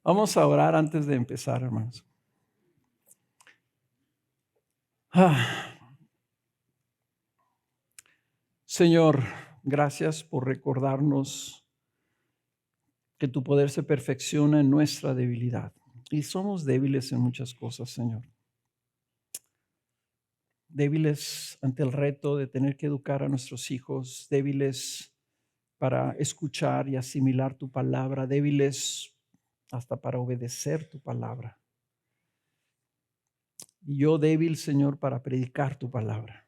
Vamos a orar antes de empezar, hermanos. Ah, Señor, gracias por recordarnos que tu poder se perfecciona en nuestra debilidad. Y somos débiles en muchas cosas, Señor. Débiles ante el reto de tener que educar a nuestros hijos, débiles para escuchar y asimilar tu palabra, débiles hasta para obedecer tu palabra. Y yo débil, Señor, para predicar tu palabra.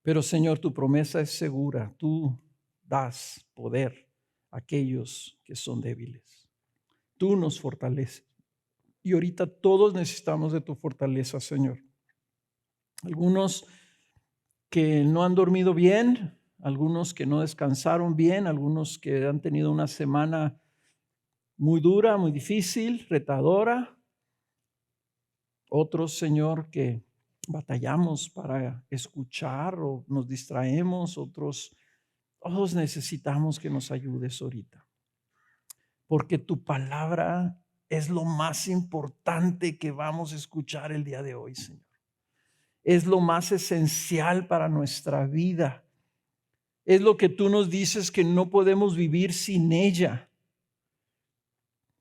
Pero, Señor, tu promesa es segura. Tú das poder a aquellos que son débiles. Tú nos fortaleces. Y ahorita todos necesitamos de tu fortaleza, Señor. Algunos que no han dormido bien, algunos que no descansaron bien, algunos que han tenido una semana muy dura, muy difícil, retadora. Otros, Señor, que batallamos para escuchar o nos distraemos. Otros, todos necesitamos que nos ayudes ahorita. Porque tu palabra es lo más importante que vamos a escuchar el día de hoy, Señor. Es lo más esencial para nuestra vida. Es lo que tú nos dices que no podemos vivir sin ella.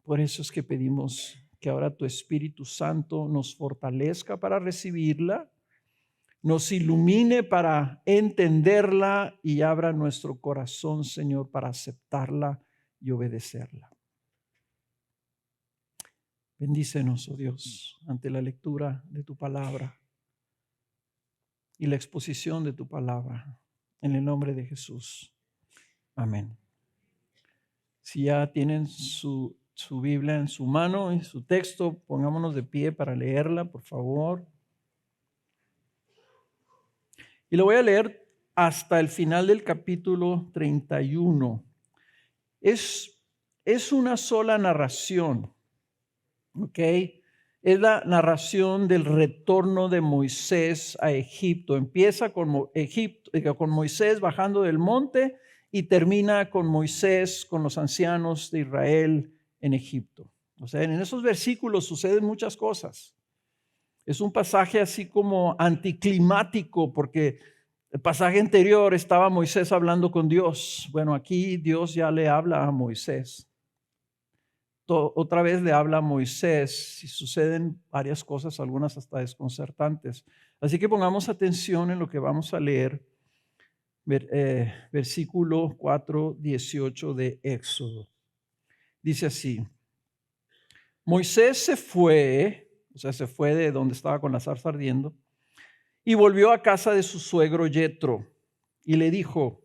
Por eso es que pedimos que ahora tu Espíritu Santo nos fortalezca para recibirla, nos ilumine para entenderla y abra nuestro corazón, Señor, para aceptarla y obedecerla. Bendícenos, oh Dios, ante la lectura de tu palabra y la exposición de tu palabra. En el nombre de Jesús. Amén. Si ya tienen su Biblia en su mano y su texto, pongámonos de pie para leerla, por favor. Y lo voy a leer hasta el final del capítulo 31. Es una sola narración, ¿ok? Es la narración del retorno de Moisés a Egipto. Empieza con Moisés bajando del monte y termina con Moisés, con los ancianos de Israel en Egipto. O sea, en esos versículos suceden muchas cosas. Es un pasaje así como anticlimático porque el pasaje anterior estaba Moisés hablando con Dios. Bueno, aquí Dios ya le habla a Moisés. Otra vez le habla a Moisés y suceden varias cosas, algunas hasta desconcertantes. Así que pongamos atención en lo que vamos a leer, versículo 4:18 de Éxodo. Dice así: Moisés se fue, o sea, se fue de donde estaba con la zarza ardiendo, y volvió a casa de su suegro Yetro, y le dijo: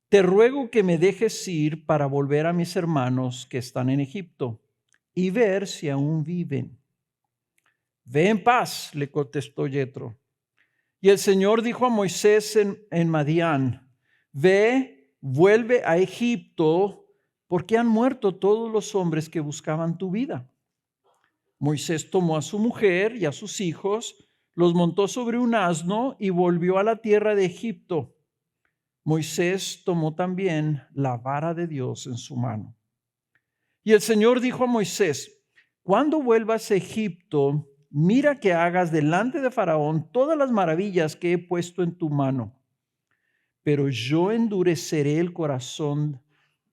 te ruego que me dejes ir para volver a mis hermanos que están en Egipto y ver si aún viven. Ve en paz, le contestó Yetro. Y el Señor dijo a Moisés en Madián: ve, vuelve a Egipto, porque han muerto todos los hombres que buscaban tu vida. Moisés tomó a su mujer y a sus hijos, los montó sobre un asno y volvió a la tierra de Egipto. Moisés tomó también la vara de Dios en su mano. Y el Señor dijo a Moisés: cuando vuelvas a Egipto, mira que hagas delante de Faraón todas las maravillas que he puesto en tu mano. Pero yo endureceré el corazón,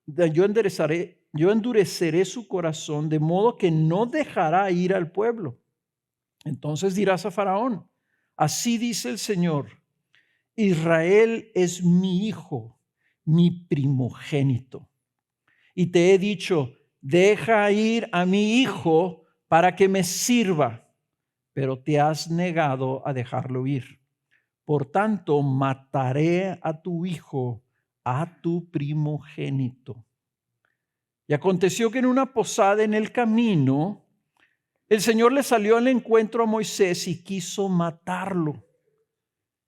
yo endureceré su corazón de modo que no dejará ir al pueblo. Entonces dirás a Faraón: así dice el Señor, Israel es mi hijo, mi primogénito. Y te he dicho: deja ir a mi hijo para que me sirva, pero te has negado a dejarlo ir. Por tanto, mataré a tu hijo, a tu primogénito. Y aconteció que en una posada en el camino, el Señor le salió al encuentro a Moisés y quiso matarlo.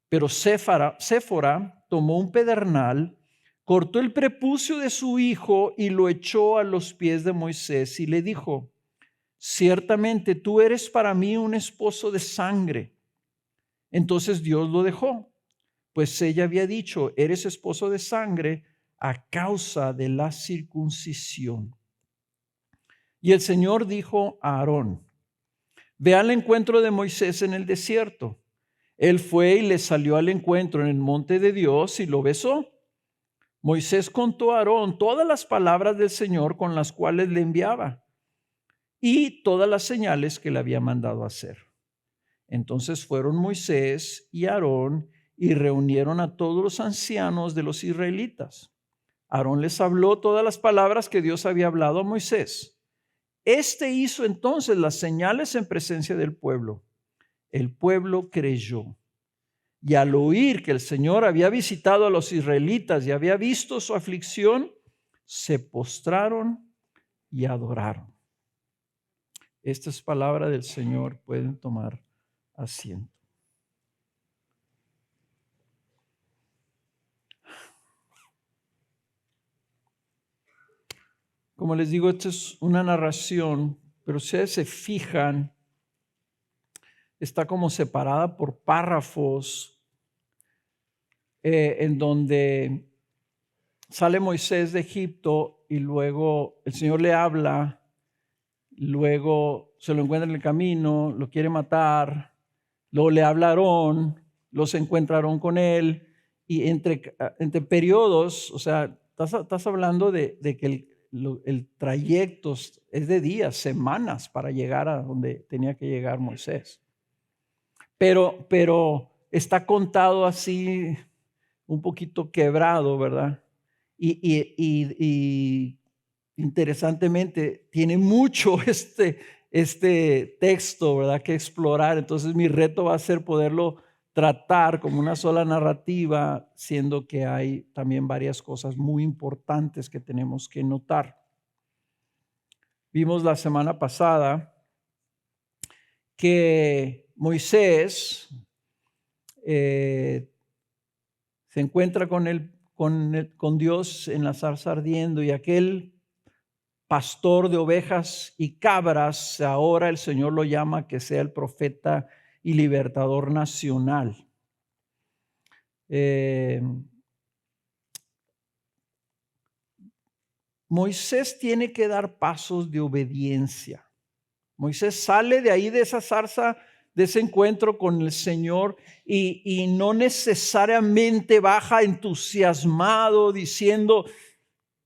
Pero Séfora tomó un pedernal, cortó el prepucio de su hijo y lo echó a los pies de Moisés y le dijo: ciertamente tú eres para mí un esposo de sangre. Entonces Dios lo dejó, pues ella había dicho: eres esposo de sangre a causa de la circuncisión. Y el Señor dijo a Aarón: ve al encuentro de Moisés en el desierto. Él fue y le salió al encuentro en el monte de Dios y lo besó. Moisés contó a Aarón todas las palabras del Señor con las cuales le enviaba y todas las señales que le había mandado hacer. Entonces fueron Moisés y Aarón y reunieron a todos los ancianos de los israelitas. Aarón les habló todas las palabras que Dios había hablado a Moisés. Este hizo entonces las señales en presencia del pueblo. El pueblo creyó. Y al oír que el Señor había visitado a los israelitas y había visto su aflicción, se postraron y adoraron. Esta es palabra del Señor. Pueden tomar asiento. Como les digo, esta es una narración, pero ustedes se fijan, está como separada por párrafos, en donde sale Moisés de Egipto y luego el Señor le habla, luego se lo encuentra en el camino, lo quiere matar, luego le habla a Aarón, luego se encuentra Aarón con él, y entre periodos, o sea, estás hablando de que el trayecto es de días, semanas para llegar a donde tenía que llegar Moisés. Pero está contado así, un poquito quebrado, ¿verdad? Y interesantemente, tiene mucho este texto, ¿verdad?, que explorar. Entonces mi reto va a ser poderlo tratar como una sola narrativa, siendo que hay también varias cosas muy importantes que tenemos que notar. Vimos la semana pasada que Moisés se encuentra con Dios en la zarza ardiendo, y aquel pastor de ovejas y cabras, ahora el Señor lo llama que sea el profeta y libertador nacional. Moisés tiene que dar pasos de obediencia. Moisés sale de ahí, de esa zarza, de ese encuentro con el Señor, y no necesariamente baja entusiasmado diciendo: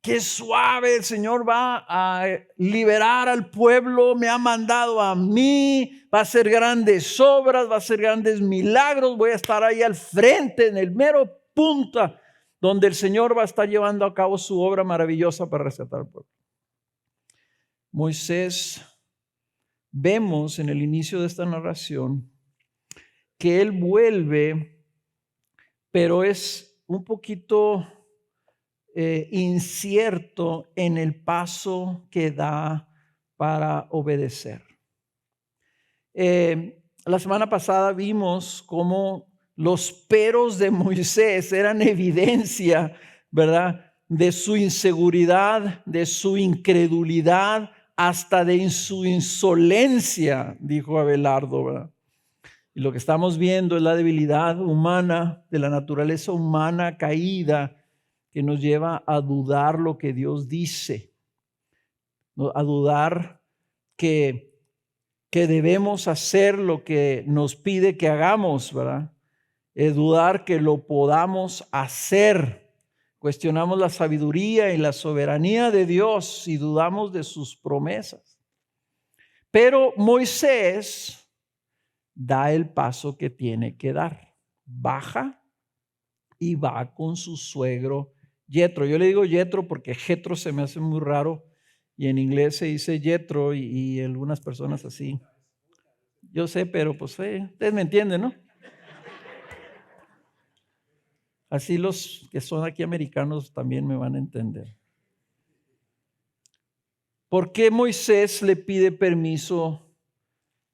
qué suave, el Señor va a liberar al pueblo, me ha mandado a mí, va a hacer grandes obras, va a hacer grandes milagros, voy a estar ahí al frente, en el mero punta, donde el Señor va a estar llevando a cabo su obra maravillosa para rescatar al pueblo. Moisés, vemos en el inicio de esta narración que él vuelve, pero es un poquito incierto en el paso que da para obedecer. La semana pasada vimos cómo los peros de Moisés eran evidencia, ¿verdad?, de su inseguridad, de su incredulidad, hasta de su insolencia, dijo Abelardo, ¿verdad? Y lo que estamos viendo es la debilidad humana, de la naturaleza humana caída, que nos lleva a dudar lo que Dios dice, a dudar que debemos hacer lo que nos pide que hagamos, ¿verdad? Dudar que lo podamos hacer. Cuestionamos la sabiduría y la soberanía de Dios y dudamos de sus promesas. Pero Moisés da el paso que tiene que dar. Baja y va con su suegro Jetro. Yo le digo Jetro porque Jetro se me hace muy raro, y en inglés se dice Jetro y algunas personas así. Yo sé, pero pues ustedes me entienden, ¿no? Así los que son aquí americanos también me van a entender. ¿Por qué Moisés le pide permiso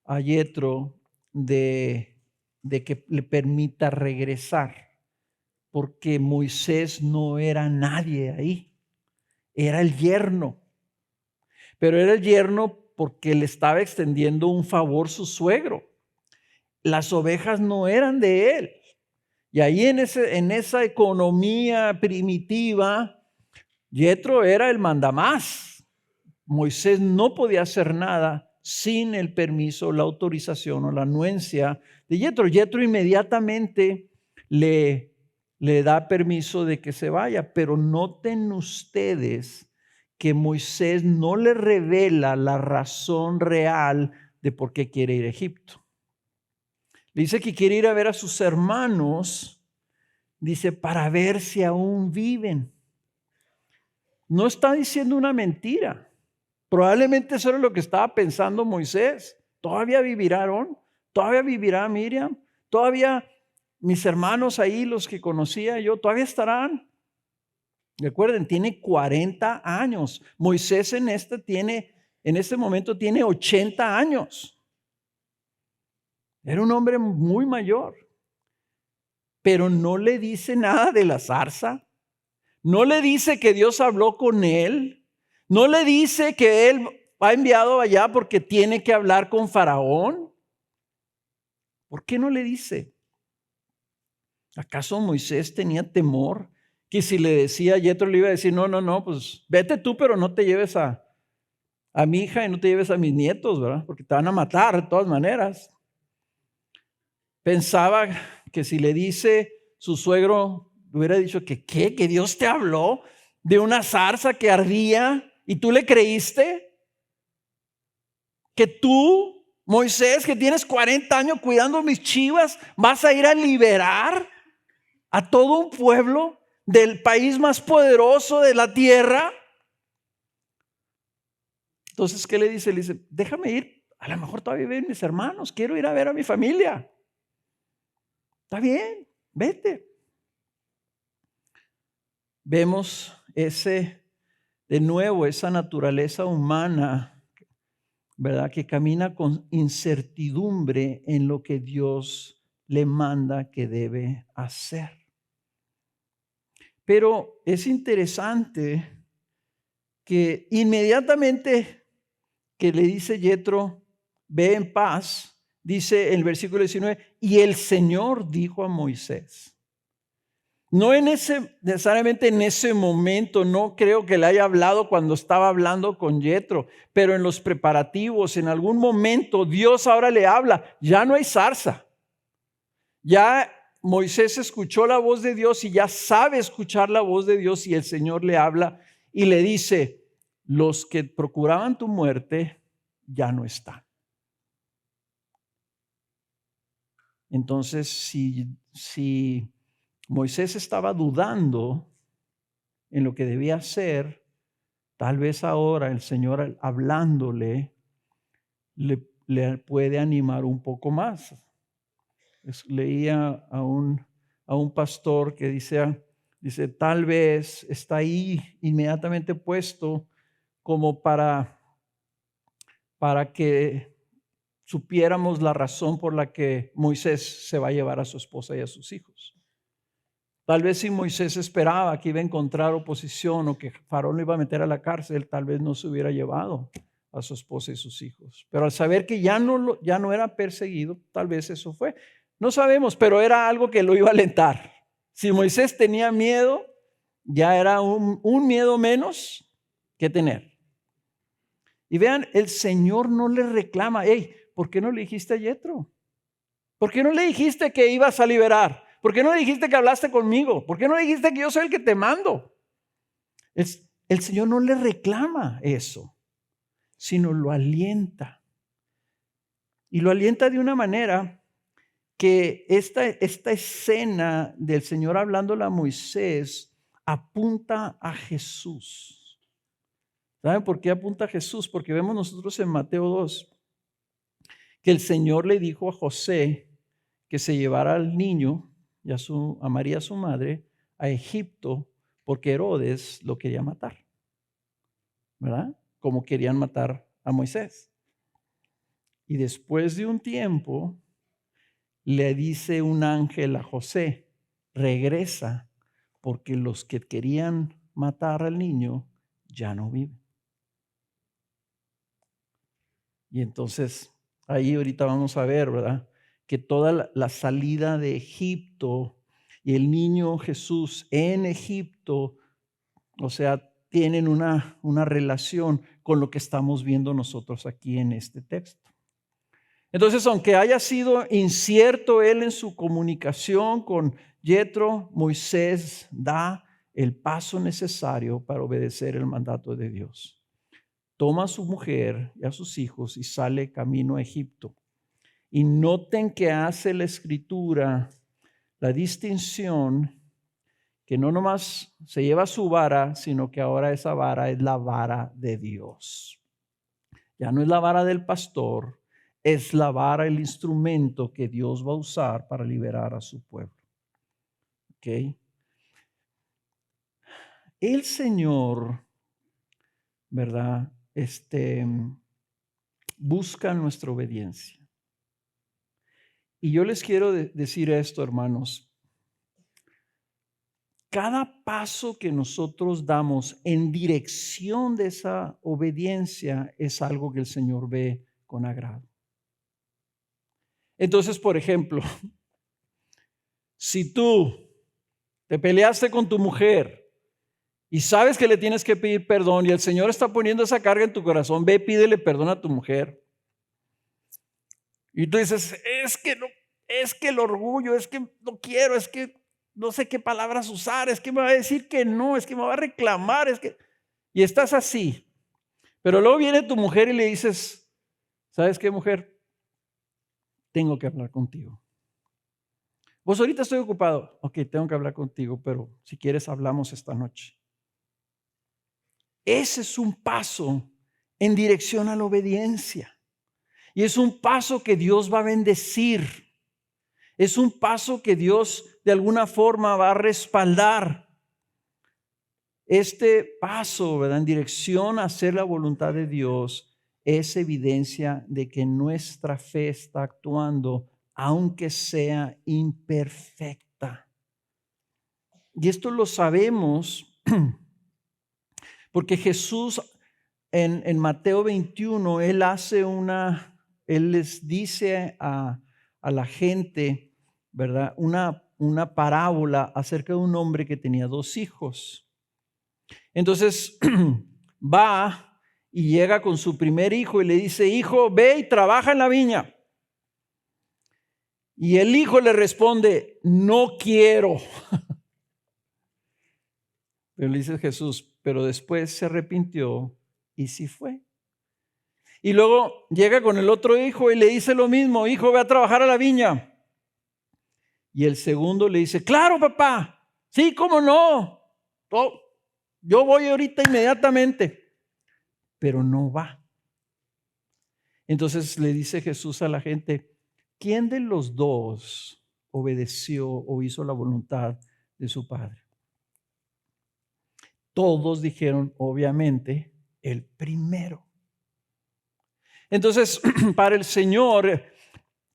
a Jetro de que le permita regresar? Porque Moisés no era nadie ahí, era el yerno. Pero era el yerno porque le estaba extendiendo un favor su suegro. Las ovejas no eran de él. Y ahí en esa economía primitiva, Jetro era el mandamás. Moisés no podía hacer nada sin el permiso, la autorización o la anuencia de Yetro. Yetro inmediatamente le da permiso de que se vaya, pero noten ustedes que Moisés no le revela la razón real de por qué quiere ir a Egipto. Le dice que quiere ir a ver a sus hermanos, dice, para ver si aún viven. No está diciendo una mentira. Probablemente eso era lo que estaba pensando Moisés. Todavía vivirá Aarón, todavía vivirá Miriam, todavía mis hermanos ahí, los que conocía yo, todavía estarán. Recuerden, tiene 40 años. Moisés en este momento tiene 80 años. Era un hombre muy mayor. Pero no le dice nada de la zarza. No le dice que Dios habló con él. No le dice que él ha enviado allá porque tiene que hablar con Faraón. ¿Por qué no le dice? ¿Acaso Moisés tenía temor que si le decía a Yetro le iba a decir, no, pues vete tú, pero no te lleves a mi hija y no te lleves a mis nietos, ¿verdad? Porque te van a matar de todas maneras. Pensaba que si le dice su suegro, le hubiera dicho que ¿qué? ¿Que Dios te habló de una zarza que ardía y tú le creíste? ¿Que tú, Moisés, que tienes 40 años cuidando mis chivas, vas a ir a liberar a todo un pueblo del país más poderoso de la tierra? Entonces, ¿qué le dice? Le dice, déjame ir, a lo mejor todavía viven mis hermanos, quiero ir a ver a mi familia. Está bien, vete. Vemos de nuevo, esa naturaleza humana, ¿verdad? Que camina con incertidumbre en lo que Dios le manda que debe hacer. Pero es interesante que inmediatamente que le dice Yetro, ve en paz, dice el versículo 19, y el Señor dijo a Moisés. No necesariamente en ese momento, no creo que le haya hablado cuando estaba hablando con Yetro, pero en los preparativos, en algún momento, Dios ahora le habla, ya no hay zarza. Ya Moisés escuchó la voz de Dios y ya sabe escuchar la voz de Dios y el Señor le habla y le dice, los que procuraban tu muerte ya no están. Entonces, si Moisés estaba dudando en lo que debía hacer, tal vez ahora el Señor hablándole le puede animar un poco más. Leía a un pastor que dice, tal vez está ahí inmediatamente puesto como para que supiéramos la razón por la que Moisés se va a llevar a su esposa y a sus hijos. Tal vez si Moisés esperaba que iba a encontrar oposición o que Faraón lo iba a meter a la cárcel, tal vez no se hubiera llevado a su esposa y sus hijos. Pero al saber que ya no era perseguido, tal vez eso fue. No sabemos, pero era algo que lo iba a alentar. Si Moisés tenía miedo, ya era un miedo menos que tener. Y vean, el Señor no le reclama, hey, ¿por qué no le dijiste a Yetro? ¿Por qué no le dijiste que ibas a liberar? ¿Por qué no le dijiste que hablaste conmigo? ¿Por qué no le dijiste que yo soy el que te mando? El Señor no le reclama eso, sino lo alienta. Y lo alienta de una manera que esta escena del Señor hablándole a Moisés apunta a Jesús. ¿Saben por qué apunta a Jesús? Porque vemos nosotros en Mateo 2 que el Señor le dijo a José que se llevara al niño y a María su madre a Egipto porque Herodes lo quería matar, ¿verdad? Como querían matar a Moisés. Y después de un tiempo le dice un ángel a José, regresa porque los que querían matar al niño ya no viven. Y entonces ahí ahorita vamos a ver, ¿verdad? Que toda la salida de Egipto y el niño Jesús en Egipto, o sea, tienen una relación con lo que estamos viendo nosotros aquí en este texto. Entonces, aunque haya sido incierto él en su comunicación con Yetro, Moisés da el paso necesario para obedecer el mandato de Dios. Toma a su mujer y a sus hijos y sale camino a Egipto. Y noten que hace la Escritura la distinción que no nomás se lleva su vara, sino que ahora esa vara es la vara de Dios. Ya no es la vara del pastor, es la vara, el instrumento que Dios va a usar para liberar a su pueblo. ¿Ok? El Señor, ¿verdad? Busca nuestra obediencia. Y yo les quiero decir esto, hermanos. Cada paso que nosotros damos en dirección de esa obediencia es algo que el Señor ve con agrado. Entonces, por ejemplo, si tú te peleaste con tu mujer y sabes que le tienes que pedir perdón y el Señor está poniendo esa carga en tu corazón, ve, pídele perdón a tu mujer. Y tú dices, es que no, es que el orgullo, es que no quiero, es que no sé qué palabras usar, es que me va a decir que no, es que me va a reclamar, es que... Y estás así. Pero luego viene tu mujer y le dices, ¿sabes qué, mujer? Tengo que hablar contigo. Pues ahorita estoy ocupado. Ok, tengo que hablar contigo, pero si quieres hablamos esta noche. Ese es un paso en dirección a la obediencia. Y es un paso que Dios va a bendecir. Es un paso que Dios de alguna forma va a respaldar. Este paso, ¿verdad?, en dirección a hacer la voluntad de Dios es evidencia de que nuestra fe está actuando, aunque sea imperfecta. Y esto lo sabemos porque Jesús en Mateo 21, Él les dice a la gente, ¿verdad?, una parábola acerca de un hombre que tenía 2 hijos. Entonces va y llega con su primer hijo y le dice, hijo, ve y trabaja en la viña. Y el hijo le responde, no quiero. Pero le dice Jesús, pero después se arrepintió y sí fue. Y luego llega con el otro hijo y le dice lo mismo, hijo, ve a trabajar a la viña. Y el segundo le dice, claro, papá, sí, cómo no. Yo voy ahorita inmediatamente. Pero no va. Entonces le dice Jesús a la gente, ¿quién de los dos obedeció o hizo la voluntad de su padre? Todos dijeron, obviamente, el primero. Entonces, para el Señor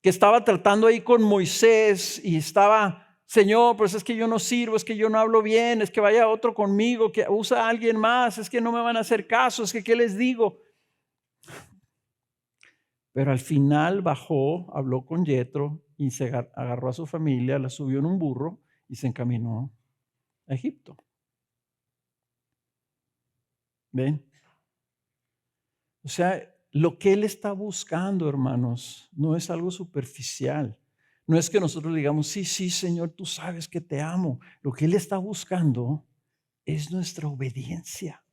que estaba tratando ahí con Moisés y estaba, Señor, pues es que yo no sirvo, es que yo no hablo bien, es que vaya otro conmigo, que usa a alguien más, es que no me van a hacer caso, es que ¿qué les digo? Pero al final bajó, habló con Yetro y se agarró a su familia, la subió en un burro y se encaminó a Egipto. ¿Ven? O sea, lo que él está buscando, hermanos, no es algo superficial. No es que nosotros digamos, sí, sí, Señor, tú sabes que te amo. Lo que él está buscando es nuestra obediencia.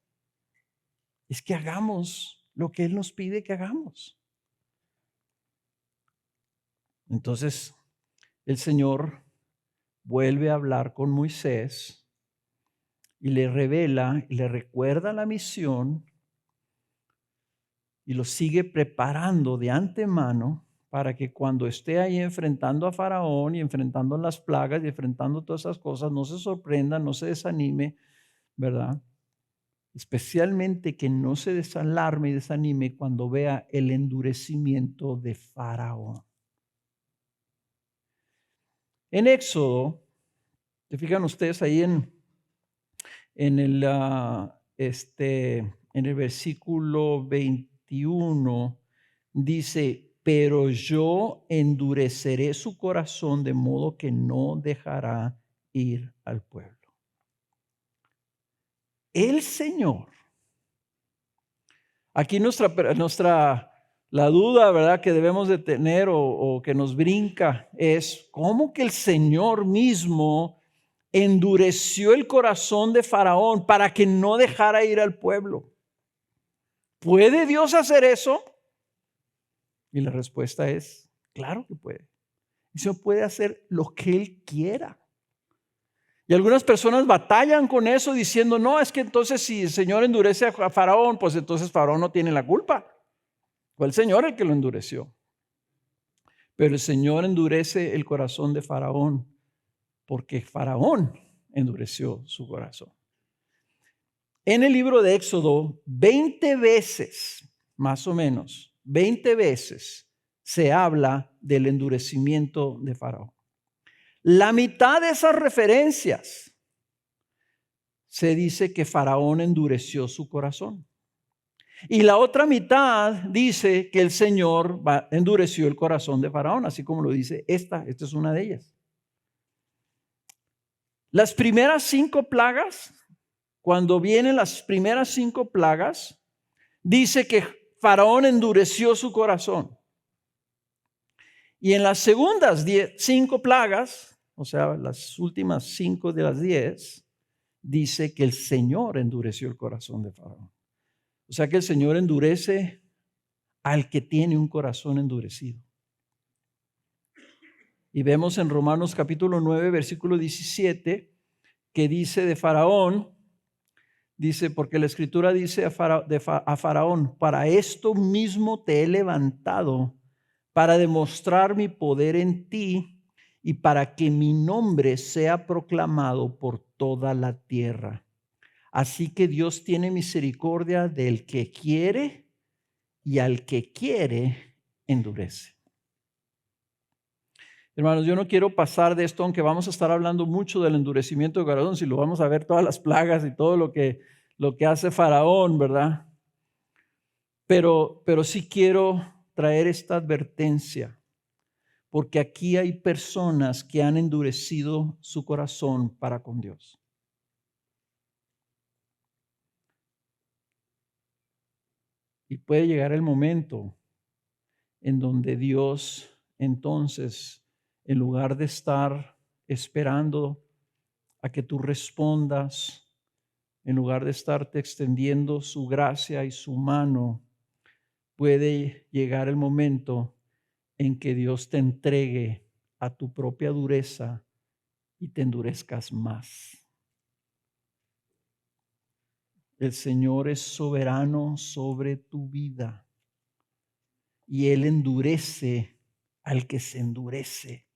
Es que hagamos lo que él nos pide que hagamos. Entonces, el Señor vuelve a hablar con Moisés y le revela y le recuerda la misión y lo sigue preparando de antemano para que cuando esté ahí enfrentando a Faraón y enfrentando las plagas y enfrentando todas esas cosas, no se sorprenda, no se desanime, ¿verdad? Especialmente que no se desalarme y desanime cuando vea el endurecimiento de Faraón. En Éxodo, ¿se fijan ustedes ahí en el versículo 21? Dice, pero yo endureceré su corazón de modo que no dejará ir al pueblo. el Señor. Aquí la duda, ¿verdad?, que debemos de tener o que nos brinca es cómo que el Señor mismo endureció el corazón de Faraón para que no dejara ir al pueblo. ¿Puede Dios hacer eso? Y la respuesta es, claro que puede. El Señor puede hacer lo que Él quiera. Y algunas personas batallan con eso diciendo, no, es que entonces si el Señor endurece a Faraón, pues entonces Faraón no tiene la culpa. Fue el Señor el que lo endureció. Pero el Señor endurece el corazón de Faraón porque Faraón endureció su corazón. En el libro de Éxodo, 20 veces, más o menos, 20 veces se habla del endurecimiento de Faraón. La mitad de esas referencias se dice que Faraón endureció su corazón. Y la otra mitad dice que el Señor endureció el corazón de Faraón, así como lo dice esta es una de ellas. Las primeras 5 plagas, cuando vienen las primeras 5 plagas, dice que Faraón endureció su corazón. Y en las segundas 5 plagas, o sea, las últimas 5 de las 10, dice que el Señor endureció el corazón de Faraón. O sea que el Señor endurece al que tiene un corazón endurecido. Y vemos en Romanos capítulo 9, versículo 17, que dice de Faraón, dice, porque la Escritura dice a Faraón, para esto mismo te he levantado, para demostrar mi poder en ti y para que mi nombre sea proclamado por toda la tierra. Así que Dios tiene misericordia del que quiere y al que quiere endurece. Hermanos, yo no quiero pasar de esto, aunque vamos a estar hablando mucho del endurecimiento de corazón, si lo vamos a ver todas las plagas y todo lo que hace Faraón, ¿verdad? Pero sí quiero traer esta advertencia, porque aquí hay personas que han endurecido su corazón para con Dios. Y puede llegar el momento en donde Dios, entonces, en lugar de estar esperando a que tú respondas, en lugar de estarte extendiendo su gracia y su mano, puede llegar el momento en que Dios te entregue a tu propia dureza y te endurezcas más. El Señor es soberano sobre tu vida y Él endurece al que se endurece,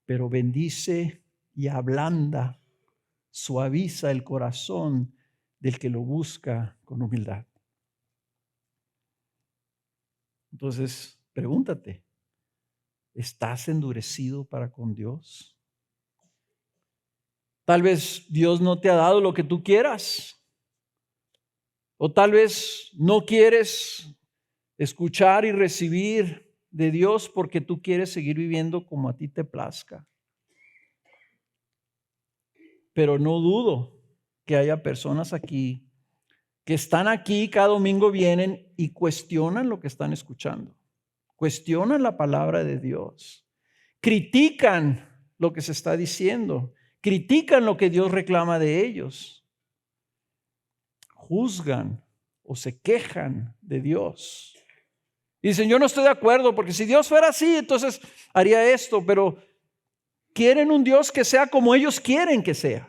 pero bendice y ablanda, suaviza el corazón del que lo busca con humildad. Entonces, pregúntate, ¿estás endurecido para con Dios? Tal vez Dios no te ha dado lo que tú quieras. O tal vez no quieres escuchar y recibir de Dios porque tú quieres seguir viviendo como a ti te plazca. Pero no dudo que haya personas aquí que están aquí, cada domingo vienen y cuestionan lo que están escuchando. Cuestionan la palabra de Dios. Critican lo que se está diciendo. Critican lo que Dios reclama de ellos. Juzgan o se quejan de Dios. Y dicen, yo no estoy de acuerdo, porque si Dios fuera así, entonces haría esto, pero quieren un Dios que sea como ellos quieren que sea.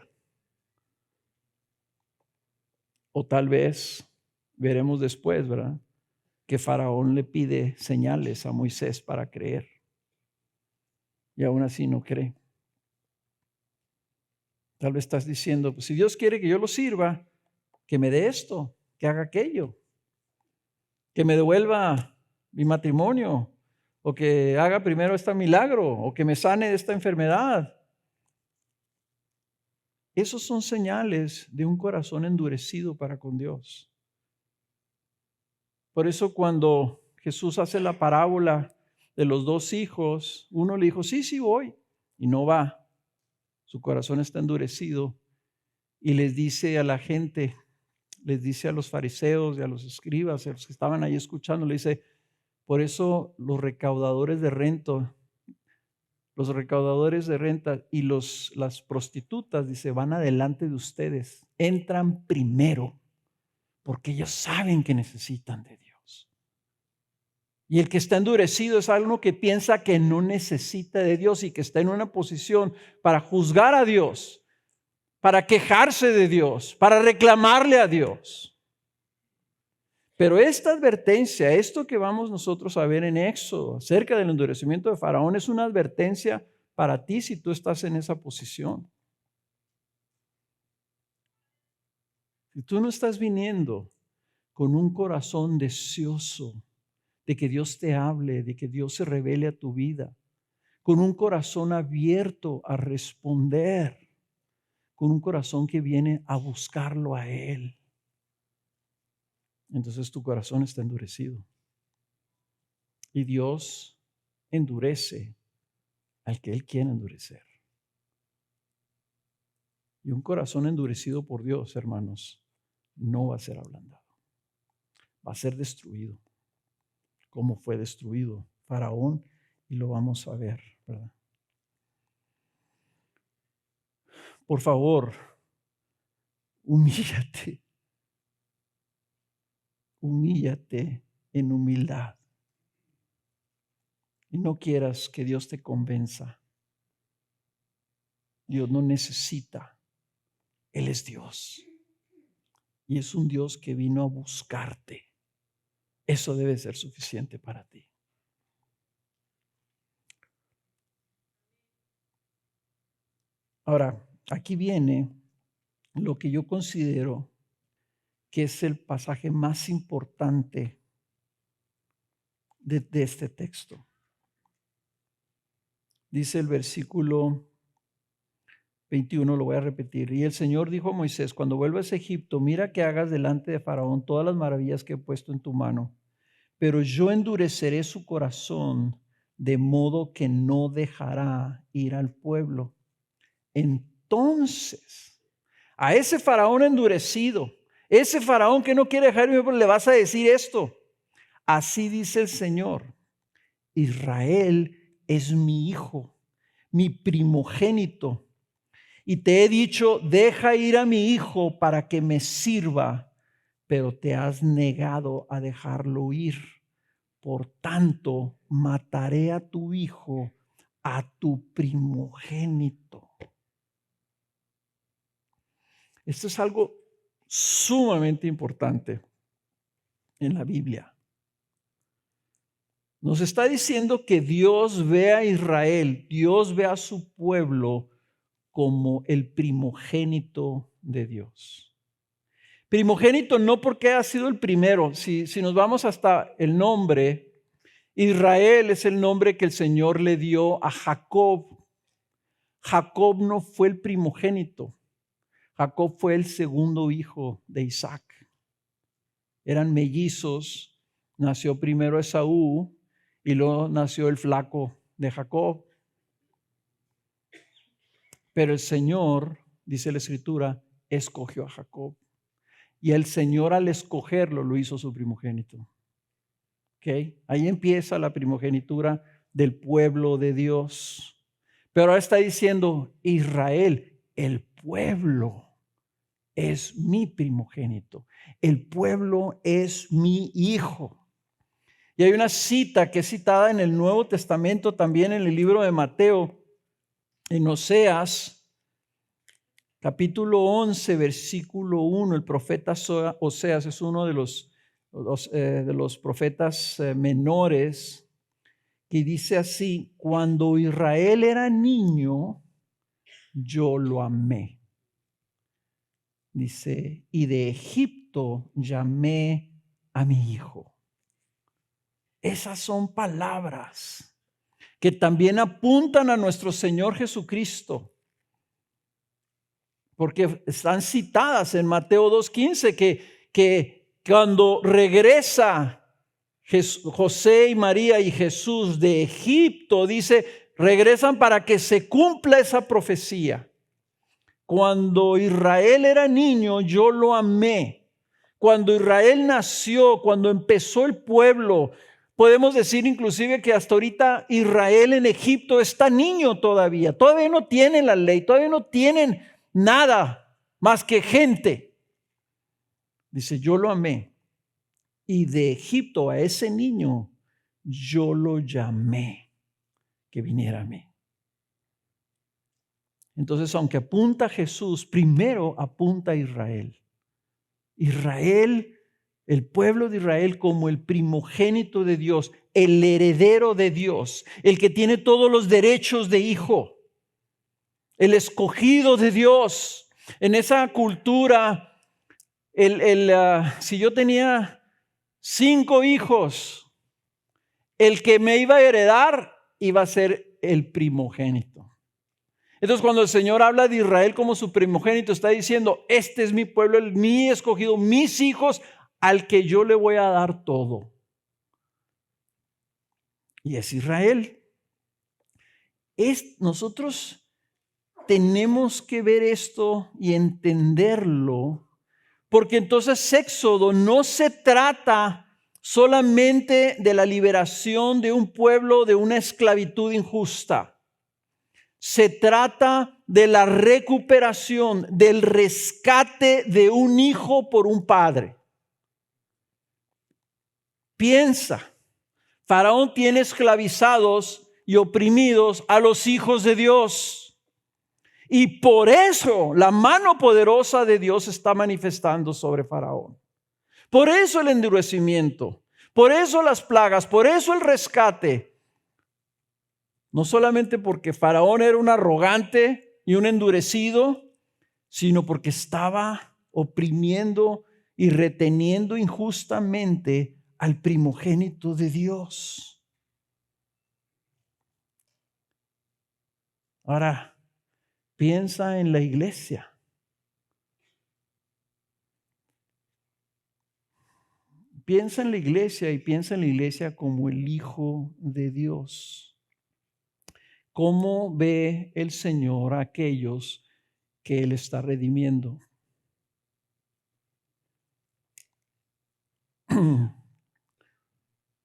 O tal vez veremos después, ¿verdad?, que Faraón le pide señales a Moisés para creer. Y aún así no cree. Tal vez estás diciendo, pues si Dios quiere que yo lo sirva, que me dé esto, que haga aquello, que me devuelva mi matrimonio, o que haga primero este milagro, o que me sane de esta enfermedad. Esos son señales de un corazón endurecido para con Dios. Por eso cuando Jesús hace la parábola de los 2 hijos, uno le dijo, sí voy, y no va. Su corazón está endurecido. y les dice a la gente, les dice a los fariseos y a los escribas, a los que estaban ahí escuchando, le dice, por eso los recaudadores de renta y las prostitutas, dice, van adelante de ustedes, entran primero, porque ellos saben que necesitan de Dios. Y el que está endurecido es alguien que piensa que no necesita de Dios y que está en una posición para juzgar a Dios, para quejarse de Dios, para reclamarle a Dios. Pero esta advertencia, esto que vamos nosotros a ver en Éxodo acerca del endurecimiento de Faraón, es una advertencia para ti si tú estás en esa posición. Si tú no estás viniendo con un corazón deseoso de que Dios te hable, de que Dios se revele a tu vida, con un corazón abierto a responder, con un corazón que viene a buscarlo a Él, entonces tu corazón está endurecido. Y Dios endurece al que Él quiere endurecer. Y un corazón endurecido por Dios, hermanos, no va a ser ablandado. Va a ser destruido, como fue destruido Faraón, y lo vamos a ver, ¿verdad? Por favor, humíllate. Humíllate en humildad. Y no quieras que Dios te convenza. Dios no necesita. Él es Dios. Y es un Dios que vino a buscarte. Eso debe ser suficiente para ti. Ahora, aquí viene lo que yo considero que es el pasaje más importante de este texto. Dice el versículo 21, lo voy a repetir. Y el Señor dijo a Moisés, cuando vuelvas a Egipto, mira que hagas delante de Faraón todas las maravillas que he puesto en tu mano, pero yo endureceré su corazón de modo que no dejará ir al pueblo. Entonces, a ese Faraón endurecido, ese Faraón que no quiere dejar ir, le vas a decir esto. Así dice el Señor, Israel es mi hijo, mi primogénito. Y te he dicho, deja ir a mi hijo para que me sirva, pero te has negado a dejarlo ir. Por tanto, mataré a tu hijo, a tu primogénito. Esto es algo sumamente importante en la Biblia. Nos está diciendo que Dios ve a Israel, Dios ve a su pueblo como el primogénito de Dios. Primogénito no porque ha sido el primero. Si nos vamos hasta el nombre, Israel es el nombre que el Señor le dio a Jacob. Jacob no fue el primogénito. Jacob fue el segundo hijo de Isaac. Eran mellizos. Nació primero Esaú y luego nació el flaco de Jacob. Pero el Señor, dice la Escritura, escogió a Jacob. Y el Señor al escogerlo lo hizo su primogénito. ¿Okay? Ahí empieza la primogenitura del pueblo de Dios. Pero ahora está diciendo Israel, el pueblo es mi primogénito. El pueblo es mi hijo. Y hay una cita que es citada en el Nuevo Testamento, también en el libro de Mateo, en Oseas, capítulo 11, versículo 1. El profeta Oseas es uno de los profetas menores, que dice así: cuando Israel era niño, yo lo amé. Dice, y de Egipto llamé a mi hijo. Esas son palabras que también apuntan a nuestro Señor Jesucristo, porque están citadas en Mateo 2:15, que cuando regresa José y María y Jesús de Egipto, dice, regresan para que se cumpla esa profecía. Cuando Israel era niño, yo lo amé. Cuando Israel nació, cuando empezó el pueblo, podemos decir inclusive que hasta ahorita Israel en Egipto está niño todavía. Todavía no tienen la ley, todavía no tienen nada más que gente. Dice, yo lo amé. Y de Egipto a ese niño, yo lo llamé que viniera a mí. Entonces, aunque apunta a Jesús, primero apunta a Israel. Israel, el pueblo de Israel como el primogénito de Dios, el heredero de Dios, el que tiene todos los derechos de hijo, el escogido de Dios. En esa cultura, si yo tenía 5 hijos, el que me iba a heredar iba a ser el primogénito. Entonces, cuando el Señor habla de Israel como su primogénito, está diciendo, este es mi pueblo, mi escogido, mis hijos, al que yo le voy a dar todo. Y es Israel. Nosotros tenemos que ver esto y entenderlo, porque entonces Éxodo no se trata solamente de la liberación de un pueblo de una esclavitud injusta. Se trata de la recuperación, del rescate de un hijo por un padre. Piensa, Faraón tiene esclavizados y oprimidos a los hijos de Dios. Y por eso la mano poderosa de Dios está manifestando sobre Faraón. Por eso el endurecimiento, por eso las plagas, por eso el rescate. No solamente porque Faraón era un arrogante y un endurecido, sino porque estaba oprimiendo y reteniendo injustamente al primogénito de Dios. Ahora, piensa en la iglesia. Piensa en la iglesia y piensa en la iglesia como el Hijo de Dios. ¿Cómo ve el Señor a aquellos que Él está redimiendo?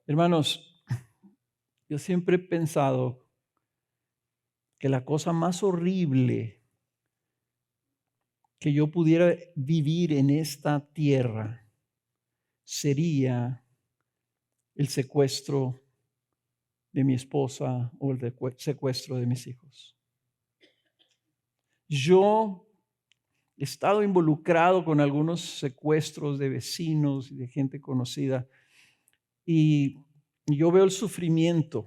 Hermanos, yo siempre he pensado que la cosa más horrible que yo pudiera vivir en esta tierra sería el secuestro de mi esposa o el secuestro de mis hijos. Yo he estado involucrado con algunos secuestros de vecinos y de gente conocida y yo veo el sufrimiento.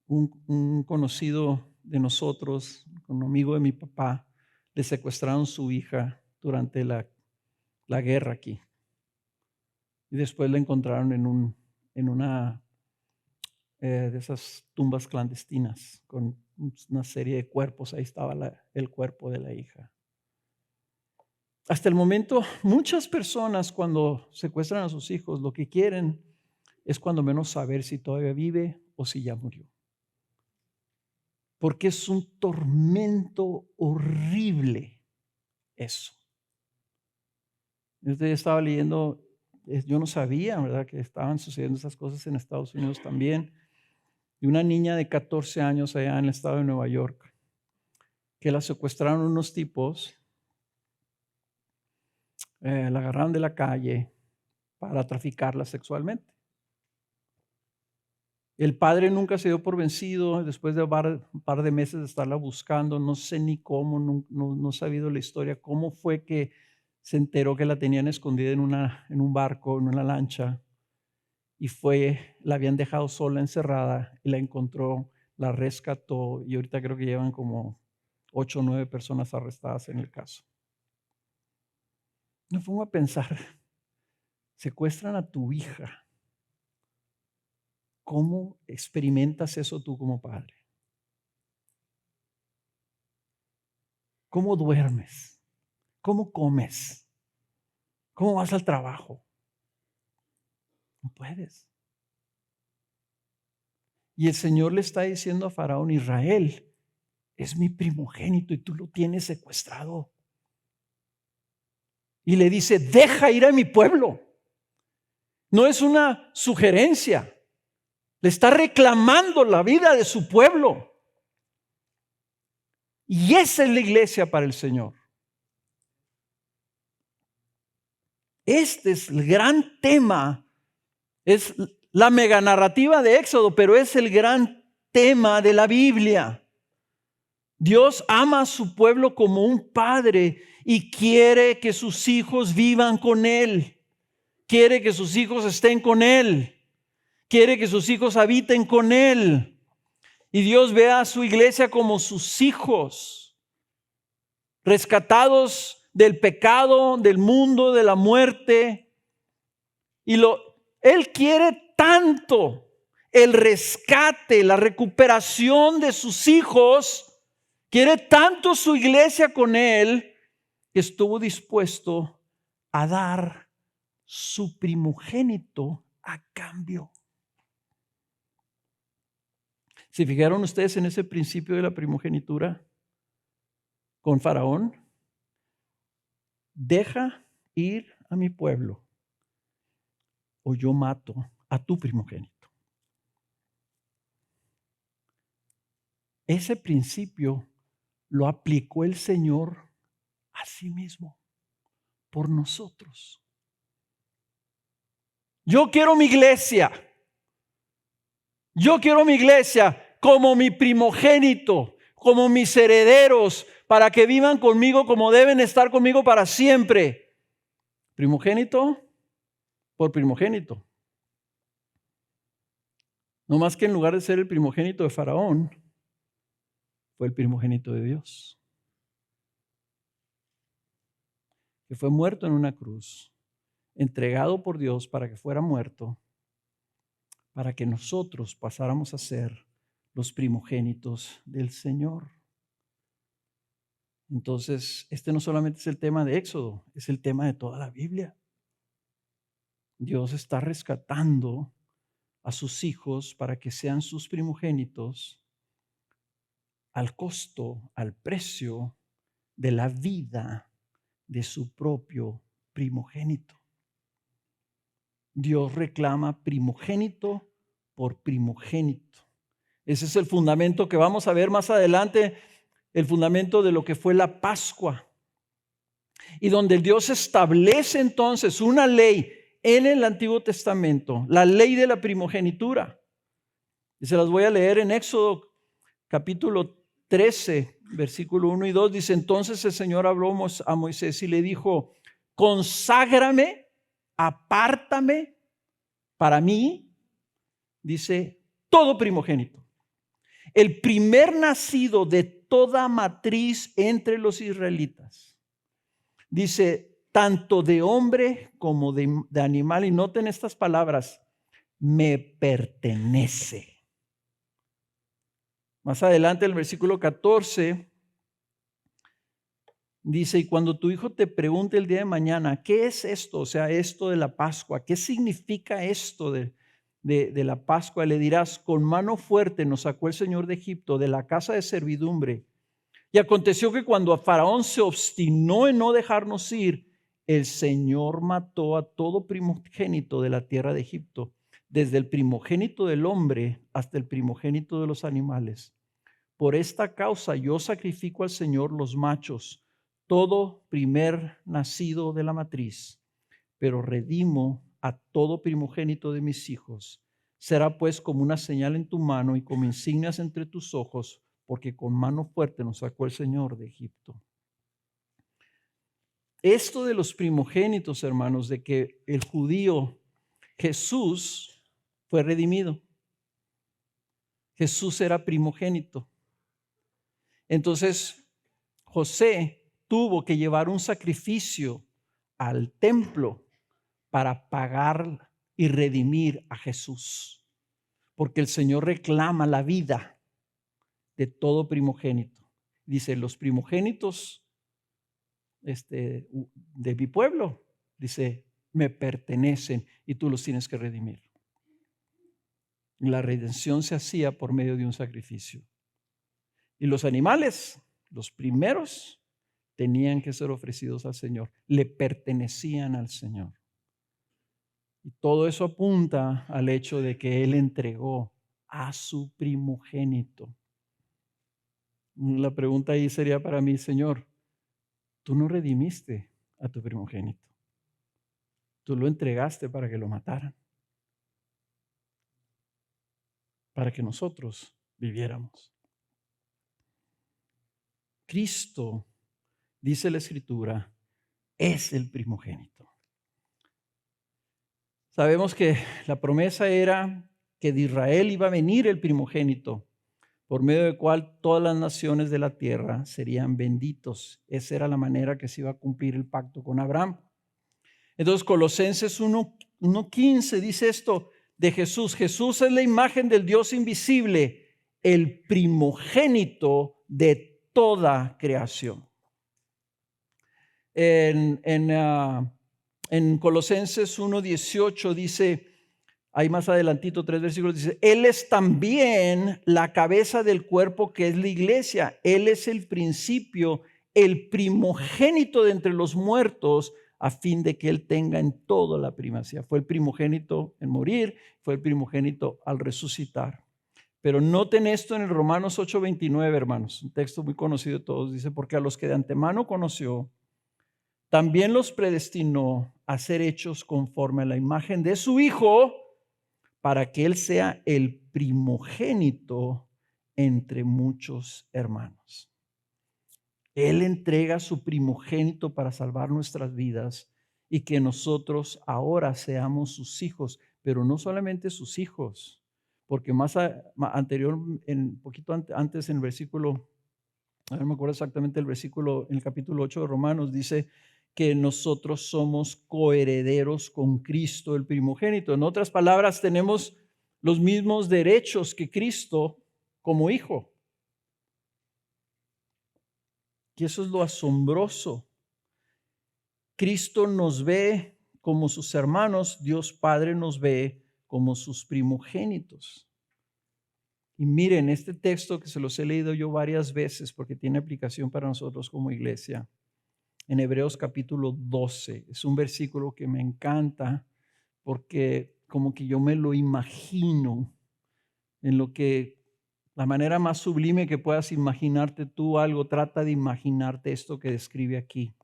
Un conocido de nosotros, un amigo de mi papá, le secuestraron su hija durante la guerra aquí. Y después la encontraron en una de esas tumbas clandestinas con una serie de cuerpos. Ahí estaba el cuerpo de la hija. Hasta el momento, muchas personas cuando secuestran a sus hijos, lo que quieren es cuando menos saber si todavía vive o si ya murió. Porque es un tormento horrible eso. Yo estaba leyendo, yo no sabía, ¿verdad?, que estaban sucediendo esas cosas en Estados Unidos también. Y una niña de 14 años allá en el estado de Nueva York, que la secuestraron unos tipos, la agarraron de la calle para traficarla sexualmente. El padre nunca se dio por vencido después de un par de meses de estarla buscando. No sé ni cómo, no he sabido la historia, cómo fue que se enteró que la tenían escondida en un barco, en una lancha. Y la habían dejado sola, encerrada, y la encontró, la rescató, y ahorita creo que llevan como 8 o 9 personas arrestadas en el caso. Me pongo a pensar, secuestran a tu hija. ¿Cómo experimentas eso tú como padre? ¿Cómo duermes? ¿Cómo comes? ¿Cómo vas al trabajo? No puedes. Y el Señor le está diciendo a Faraón, Israel, es mi primogénito y tú lo tienes secuestrado. Y le dice, deja ir a mi pueblo. No es una sugerencia. Le está reclamando la vida de su pueblo. Y esa es la iglesia para el Señor. Este es el gran tema. Es la mega narrativa de Éxodo, pero es el gran tema de la Biblia. Dios ama a su pueblo como un padre y quiere que sus hijos vivan con Él. Quiere que sus hijos estén con Él. Quiere que sus hijos habiten con Él. Y Dios ve a su iglesia como sus hijos, rescatados del pecado, del mundo, de la muerte. Y Él quiere tanto el rescate, la recuperación de sus hijos. Quiere tanto su iglesia con Él que estuvo dispuesto a dar su primogénito a cambio. ¿Se fijaron ustedes en ese principio de la primogenitura con Faraón? Deja ir a mi pueblo o yo mato a tu primogénito. Ese principio lo aplicó el Señor a sí mismo, por nosotros. Yo quiero mi iglesia. Yo quiero mi iglesia como mi primogénito, como mis herederos, para que vivan conmigo como deben estar conmigo para siempre. Primogénito por primogénito. No más que en lugar de ser el primogénito de Faraón, fue el primogénito de Dios, que fue muerto en una cruz, entregado por Dios para que fuera muerto, para que nosotros pasáramos a ser los primogénitos del Señor. Entonces, este no solamente es el tema de Éxodo, es el tema de toda la Biblia. Dios está rescatando a sus hijos para que sean sus primogénitos al costo, al precio de la vida de su propio primogénito. Dios reclama primogénito por primogénito. Ese es el fundamento que vamos a ver más adelante, el fundamento de lo que fue la Pascua. Y donde Dios establece entonces una ley en el Antiguo Testamento, la ley de la primogenitura. Y se las voy a leer en Éxodo capítulo 13, versículo 1 y 2. Dice, entonces el Señor habló a Moisés y le dijo, conságrame, apártame para mí, dice, todo primogénito. El primer nacido de toda matriz entre los israelitas. Dice, tanto de hombre como de animal. Y noten estas palabras, me pertenece. Más adelante, el versículo 14, dice, y cuando tu hijo te pregunte el día de mañana, ¿qué es esto? O sea, esto de la Pascua, ¿qué significa esto de la Pascua? Le dirás, con mano fuerte nos sacó el Señor de Egipto, de la casa de servidumbre. Y aconteció que cuando Faraón se obstinó en no dejarnos ir, el Señor mató a todo primogénito de la tierra de Egipto, desde el primogénito del hombre hasta el primogénito de los animales. Por esta causa yo sacrifico al Señor los machos, todo primer nacido de la matriz, pero redimo a todo primogénito de mis hijos. Será pues como una señal en tu mano y como insignias entre tus ojos, porque con mano fuerte nos sacó el Señor de Egipto. Esto de los primogénitos, hermanos, de que el judío Jesús fue redimido. Jesús era primogénito. Entonces, José tuvo que llevar un sacrificio al templo para pagar y redimir a Jesús, porque el Señor reclama la vida de todo primogénito. Dice, los primogénitos de mi pueblo, dice, me pertenecen y tú los tienes que redimir. La redención se hacía por medio de un sacrificio. Y los animales, los primeros, tenían que ser ofrecidos al Señor, le pertenecían al Señor. Y todo eso apunta al hecho de que Él entregó a su primogénito. La pregunta ahí sería para mí, Señor, tú no redimiste a tu primogénito. Tú lo entregaste para que lo mataran, para que nosotros viviéramos. Cristo, dice la Escritura, es el primogénito. Sabemos que la promesa era que de Israel iba a venir el primogénito, por medio del cual todas las naciones de la tierra serían benditos. Esa era la manera que se iba a cumplir el pacto con Abraham. Entonces, Colosenses 1:15 dice esto de Jesús. Jesús es la imagen del Dios invisible, el primogénito de toda creación. En Colosenses 1:18 dice, ahí más adelantito, 3 versículos, dice, Él es también la cabeza del cuerpo que es la iglesia. Él es el principio, el primogénito de entre los muertos, a fin de que Él tenga en todo la primacía. Fue el primogénito en morir, fue el primogénito al resucitar. Pero noten esto en el Romanos 8:29, hermanos, un texto muy conocido de todos. Dice, porque a los que de antemano conoció, también los predestinó a ser hechos conforme a la imagen de su Hijo, para que Él sea el primogénito entre muchos hermanos. Él entrega su primogénito para salvar nuestras vidas y que nosotros ahora seamos sus hijos, pero no solamente sus hijos, porque anterior, un poquito antes en el versículo, no me acuerdo exactamente el versículo, en el capítulo 8 de Romanos, dice que nosotros somos coherederos con Cristo, el primogénito. En otras palabras, tenemos los mismos derechos que Cristo como hijo. Y eso es lo asombroso. Cristo nos ve como sus hermanos, Dios Padre nos ve como sus primogénitos. Y miren, este texto que se los he leído yo varias veces porque tiene aplicación para nosotros como iglesia. En Hebreos capítulo 12, es un versículo que me encanta porque como que yo me lo imagino en lo que la manera más sublime que puedas imaginarte tú algo, trata de imaginarte esto que describe aquí.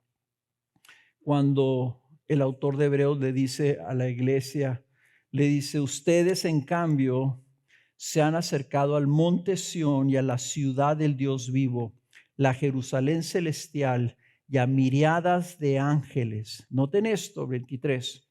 Cuando el autor de Hebreos le dice a la iglesia, le dice, ustedes en cambio se han acercado al monte Sión y a la ciudad del Dios vivo, la Jerusalén celestial y a miriadas de ángeles. Noten esto, 23,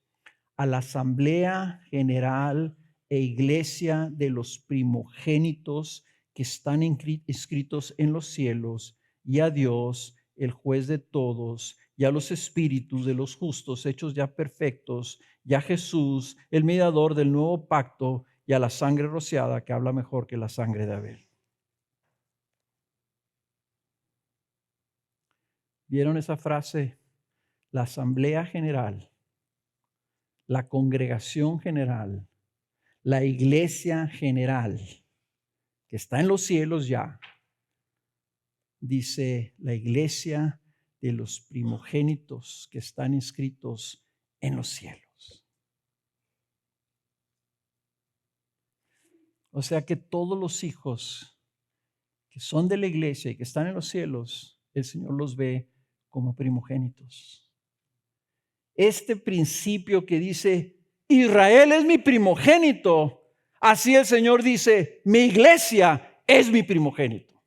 a la asamblea general e iglesia de los primogénitos que están inscritos en los cielos, y a Dios, el juez de todos, y a los espíritus de los justos hechos ya perfectos, y a Jesús, el mediador del nuevo pacto, y a la sangre rociada que habla mejor que la sangre de Abel. ¿Vieron esa frase? La asamblea general, la congregación general, la iglesia general, que está en los cielos ya, dice la iglesia de los primogénitos que están inscritos en los cielos. O sea que todos los hijos que son de la iglesia y que están en los cielos, el Señor los ve como primogénitos. Este principio que dice, Israel es mi primogénito, así el Señor dice, mi iglesia es mi primogénito.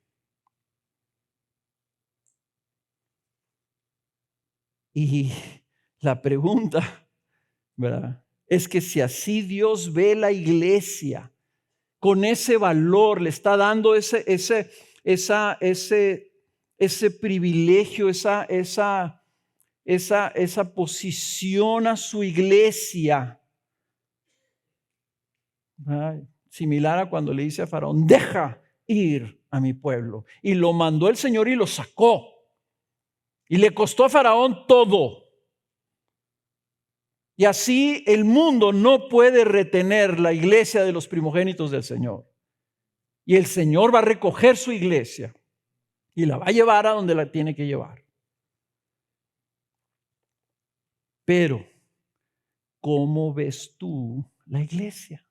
Y la pregunta, ¿verdad?, es que si así Dios ve la iglesia con ese valor, le está dando ese privilegio, esa posición a su iglesia, similar a cuando le dice a Faraón, deja ir a mi pueblo. Y lo mandó el Señor y lo sacó. Y le costó a Faraón todo. Y así el mundo no puede retener la iglesia de los primogénitos del Señor. Y el Señor va a recoger su iglesia. y la va a llevar a donde la tiene que llevar. Pero, ¿cómo ves tú la iglesia?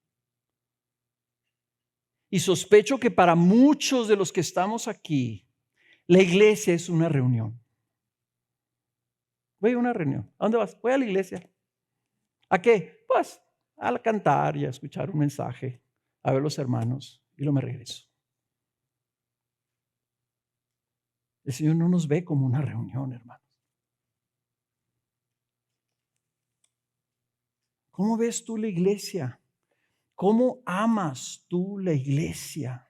Y sospecho que para muchos de los que estamos aquí, la iglesia es una reunión. Voy a una reunión. ¿A dónde vas? Voy a la iglesia. ¿A qué? Pues a cantar y a escuchar un mensaje, a ver los hermanos y luego me regreso. El Señor no nos ve como una reunión, hermanos. ¿Cómo ves tú la iglesia? ¿Cómo amas tú la iglesia?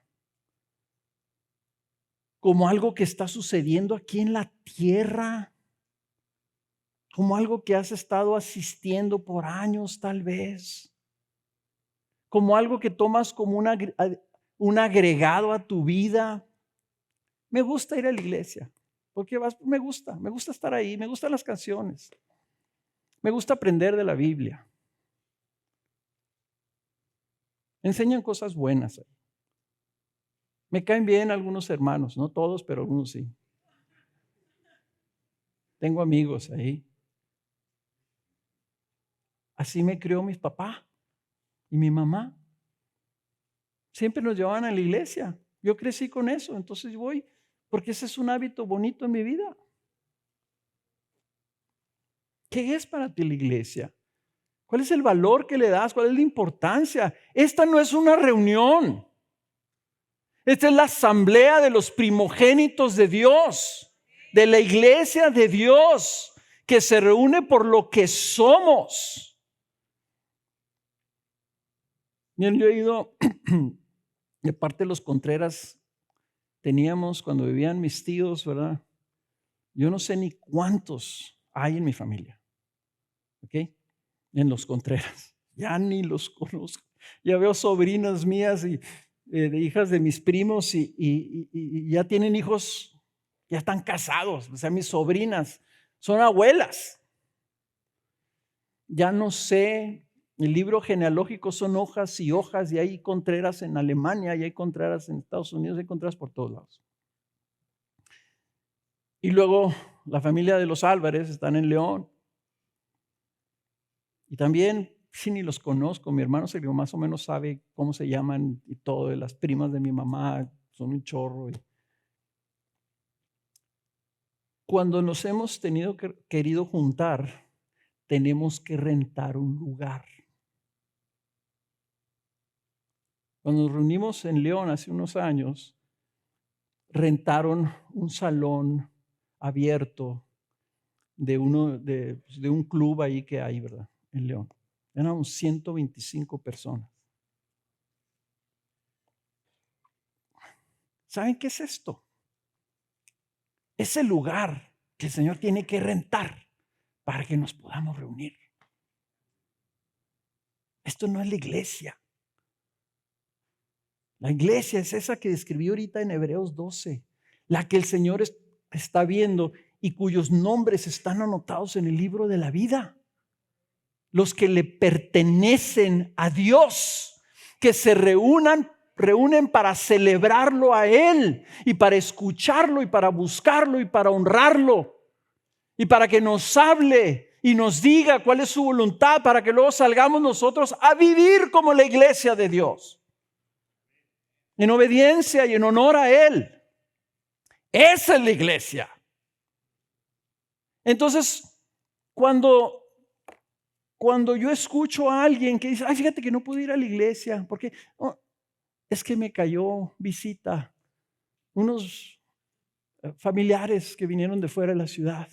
¿Como algo que está sucediendo aquí en la tierra? ¿Como algo que has estado asistiendo por años tal vez? ¿Como algo que tomas como un agregado a tu vida? Me gusta ir a la iglesia, porque me gusta estar ahí, me gustan las canciones, me gusta aprender de la Biblia. Me enseñan cosas buenas ahí. Me caen bien algunos hermanos, no todos, pero algunos sí. Tengo amigos ahí. Así me crió mi papá y mi mamá. Siempre nos llevaban a la iglesia. Yo crecí con eso, entonces voy, porque ese es un hábito bonito en mi vida. ¿Qué es para ti la iglesia? ¿Cuál es el valor que le das? ¿Cuál es la importancia? Esta no es una reunión. Esta es la asamblea de los primogénitos de Dios, de la iglesia de Dios, que se reúne por lo que somos. Bien, yo he ido de parte de los Contreras, teníamos cuando vivían mis tíos, ¿verdad? Yo no sé ni cuántos hay en mi familia, ¿ok? En los Contreras, ya ni los conozco. Ya veo sobrinas mías y de hijas de mis primos y ya tienen hijos, ya están casados, o sea, mis sobrinas son abuelas. Ya no sé, el libro genealógico son hojas y hojas y hay Contreras en Alemania y hay Contreras en Estados Unidos, hay Contreras por todos lados. Y luego la familia de los Álvarez están en León. Y también, si ni los conozco, mi hermano Sergio más o menos sabe cómo se llaman y todo, de las primas de mi mamá, son un chorro. Cuando nos hemos querido juntar, tenemos que rentar un lugar. Cuando nos reunimos en León hace unos años, rentaron un salón abierto de un club ahí que hay, ¿verdad? En León. Eran 125 personas. ¿Saben qué es esto? Es el lugar que el Señor tiene que rentar para que nos podamos reunir. Esto no es la iglesia. La iglesia es esa que describió ahorita en Hebreos 12, la que el Señor está viendo y cuyos nombres están anotados en el libro de la vida. Los que le pertenecen a Dios, que se reúnen para celebrarlo a Él y para escucharlo y para buscarlo y para honrarlo y para que nos hable y nos diga cuál es su voluntad para que luego salgamos nosotros a vivir como la iglesia de Dios, en obediencia y en honor a Él. Esa es la iglesia. Entonces, cuando yo escucho a alguien que dice, ay, fíjate que no pude ir a la iglesia, porque es que me cayó visita unos familiares que vinieron de fuera de la ciudad,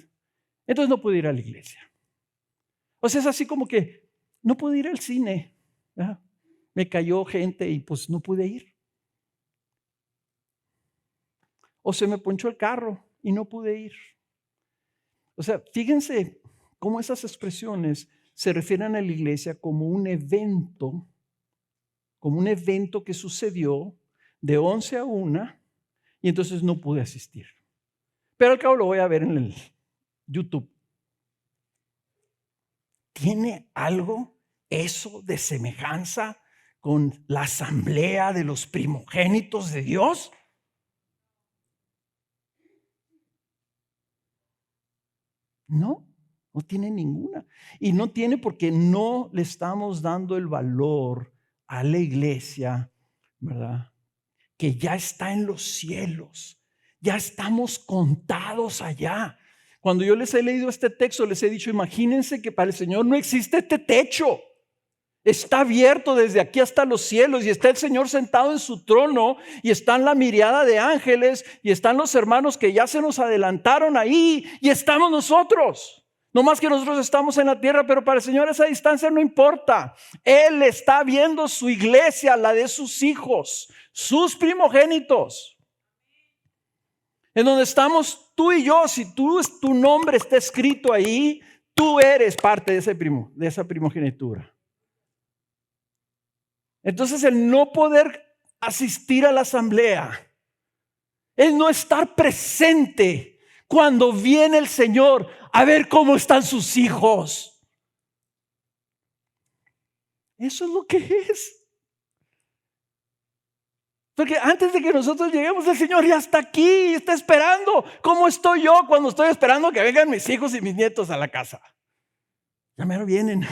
entonces no pude ir a la iglesia. O sea, es así como que no pude ir al cine, ¿verdad? Me cayó gente y pues no pude ir. O se me ponchó el carro y no pude ir. O sea, fíjense cómo esas expresiones se refieren a la iglesia como un evento que sucedió de 11 a 1 y entonces no pude asistir. Pero al cabo lo voy a ver en el YouTube. ¿Tiene algo eso de semejanza con la asamblea de los primogénitos de Dios? No, no tiene ninguna. Y no tiene porque no le estamos dando el valor a la iglesia, ¿verdad? Que ya está en los cielos. Ya estamos contados allá. Cuando yo les he leído este texto, les he dicho, imagínense que para el Señor no existe este techo. Está abierto desde aquí hasta los cielos y está el Señor sentado en su trono y están la miriada de ángeles y están los hermanos que ya se nos adelantaron ahí y estamos nosotros. No más que nosotros estamos en la tierra, pero para el Señor esa distancia no importa. Él está viendo su iglesia, la de sus hijos, sus primogénitos. En donde estamos tú y yo, si tu nombre está escrito ahí, tú eres parte de esa primogenitura. Entonces el no poder asistir a la asamblea, el no estar presente cuando viene el Señor a ver cómo están sus hijos. Eso es lo que es. Porque antes de que nosotros lleguemos, el Señor ya está aquí, está esperando. ¿Cómo estoy yo cuando estoy esperando que vengan mis hijos y mis nietos a la casa? Ya me lo vienen.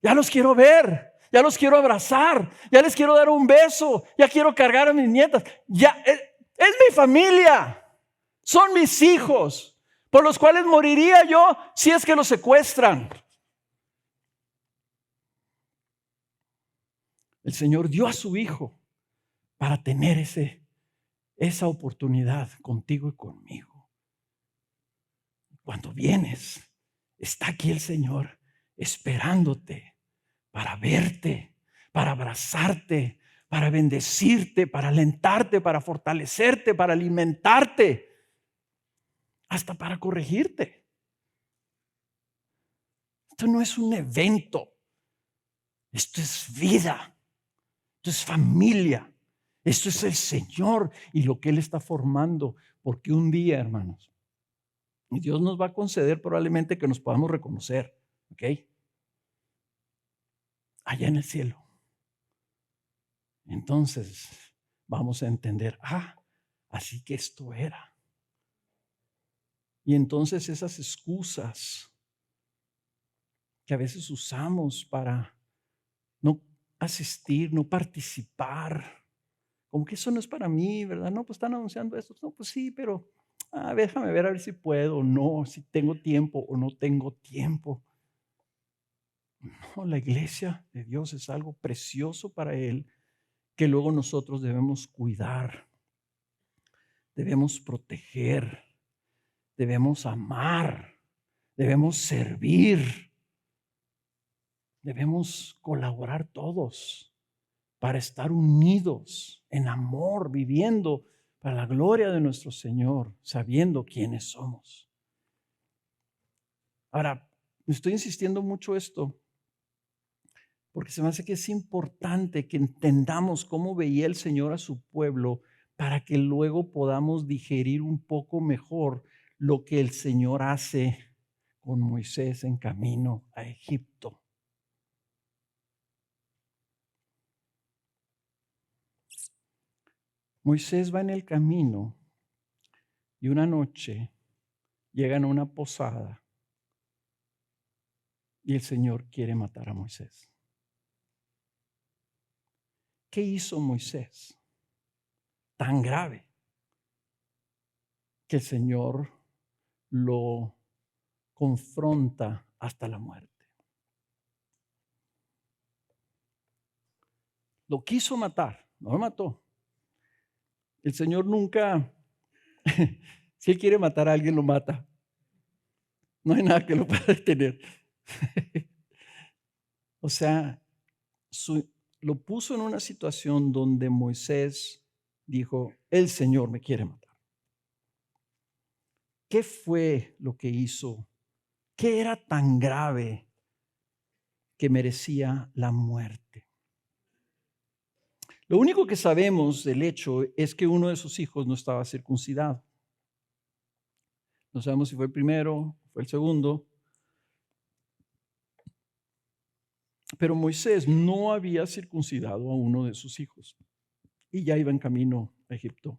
Ya los quiero ver. Ya los quiero abrazar, ya les quiero dar un beso, ya quiero cargar a mis nietas. Ya es mi familia, son mis hijos, por los cuales moriría yo si es que los secuestran. El Señor dio a su Hijo para tener esa oportunidad contigo y conmigo. Cuando vienes, está aquí el Señor esperándote para verte, para abrazarte, para bendecirte, para alentarte, para fortalecerte, para alimentarte, hasta para corregirte. Esto no es un evento, esto es vida, esto es familia, esto es el Señor y lo que Él está formando, porque un día, hermanos, Dios nos va a conceder probablemente que nos podamos reconocer, ¿ok? Allá en el cielo. Entonces vamos a entender, así que esto era. Y entonces esas excusas que a veces usamos para no asistir, no participar, como que eso no es para mí, ¿verdad? No, pues están anunciando esto. No, pues sí, pero déjame ver a ver si puedo o no, si tengo tiempo o no tengo tiempo. No, la iglesia de Dios es algo precioso para Él que luego nosotros debemos cuidar, debemos proteger, debemos amar, debemos servir, debemos colaborar todos para estar unidos en amor, viviendo para la gloria de nuestro Señor, sabiendo quiénes somos. Ahora, me estoy insistiendo mucho esto porque se me hace que es importante que entendamos cómo veía el Señor a su pueblo para que luego podamos digerir un poco mejor lo que el Señor hace con Moisés en camino a Egipto. Moisés va en el camino y una noche llegan a una posada y el Señor quiere matar a Moisés. ¿Qué hizo Moisés tan grave que el Señor lo confronta hasta la muerte? Lo quiso matar, no lo mató. El Señor nunca, si Él quiere matar a alguien, lo mata. No hay nada que lo pueda detener. O sea, lo puso en una situación donde Moisés dijo, el Señor me quiere matar. ¿Qué fue lo que hizo? ¿Qué era tan grave que merecía la muerte? Lo único que sabemos del hecho es que uno de sus hijos no estaba circuncidado. No sabemos si fue el primero o fue el segundo. Pero Moisés no había circuncidado a uno de sus hijos y ya iba en camino a Egipto.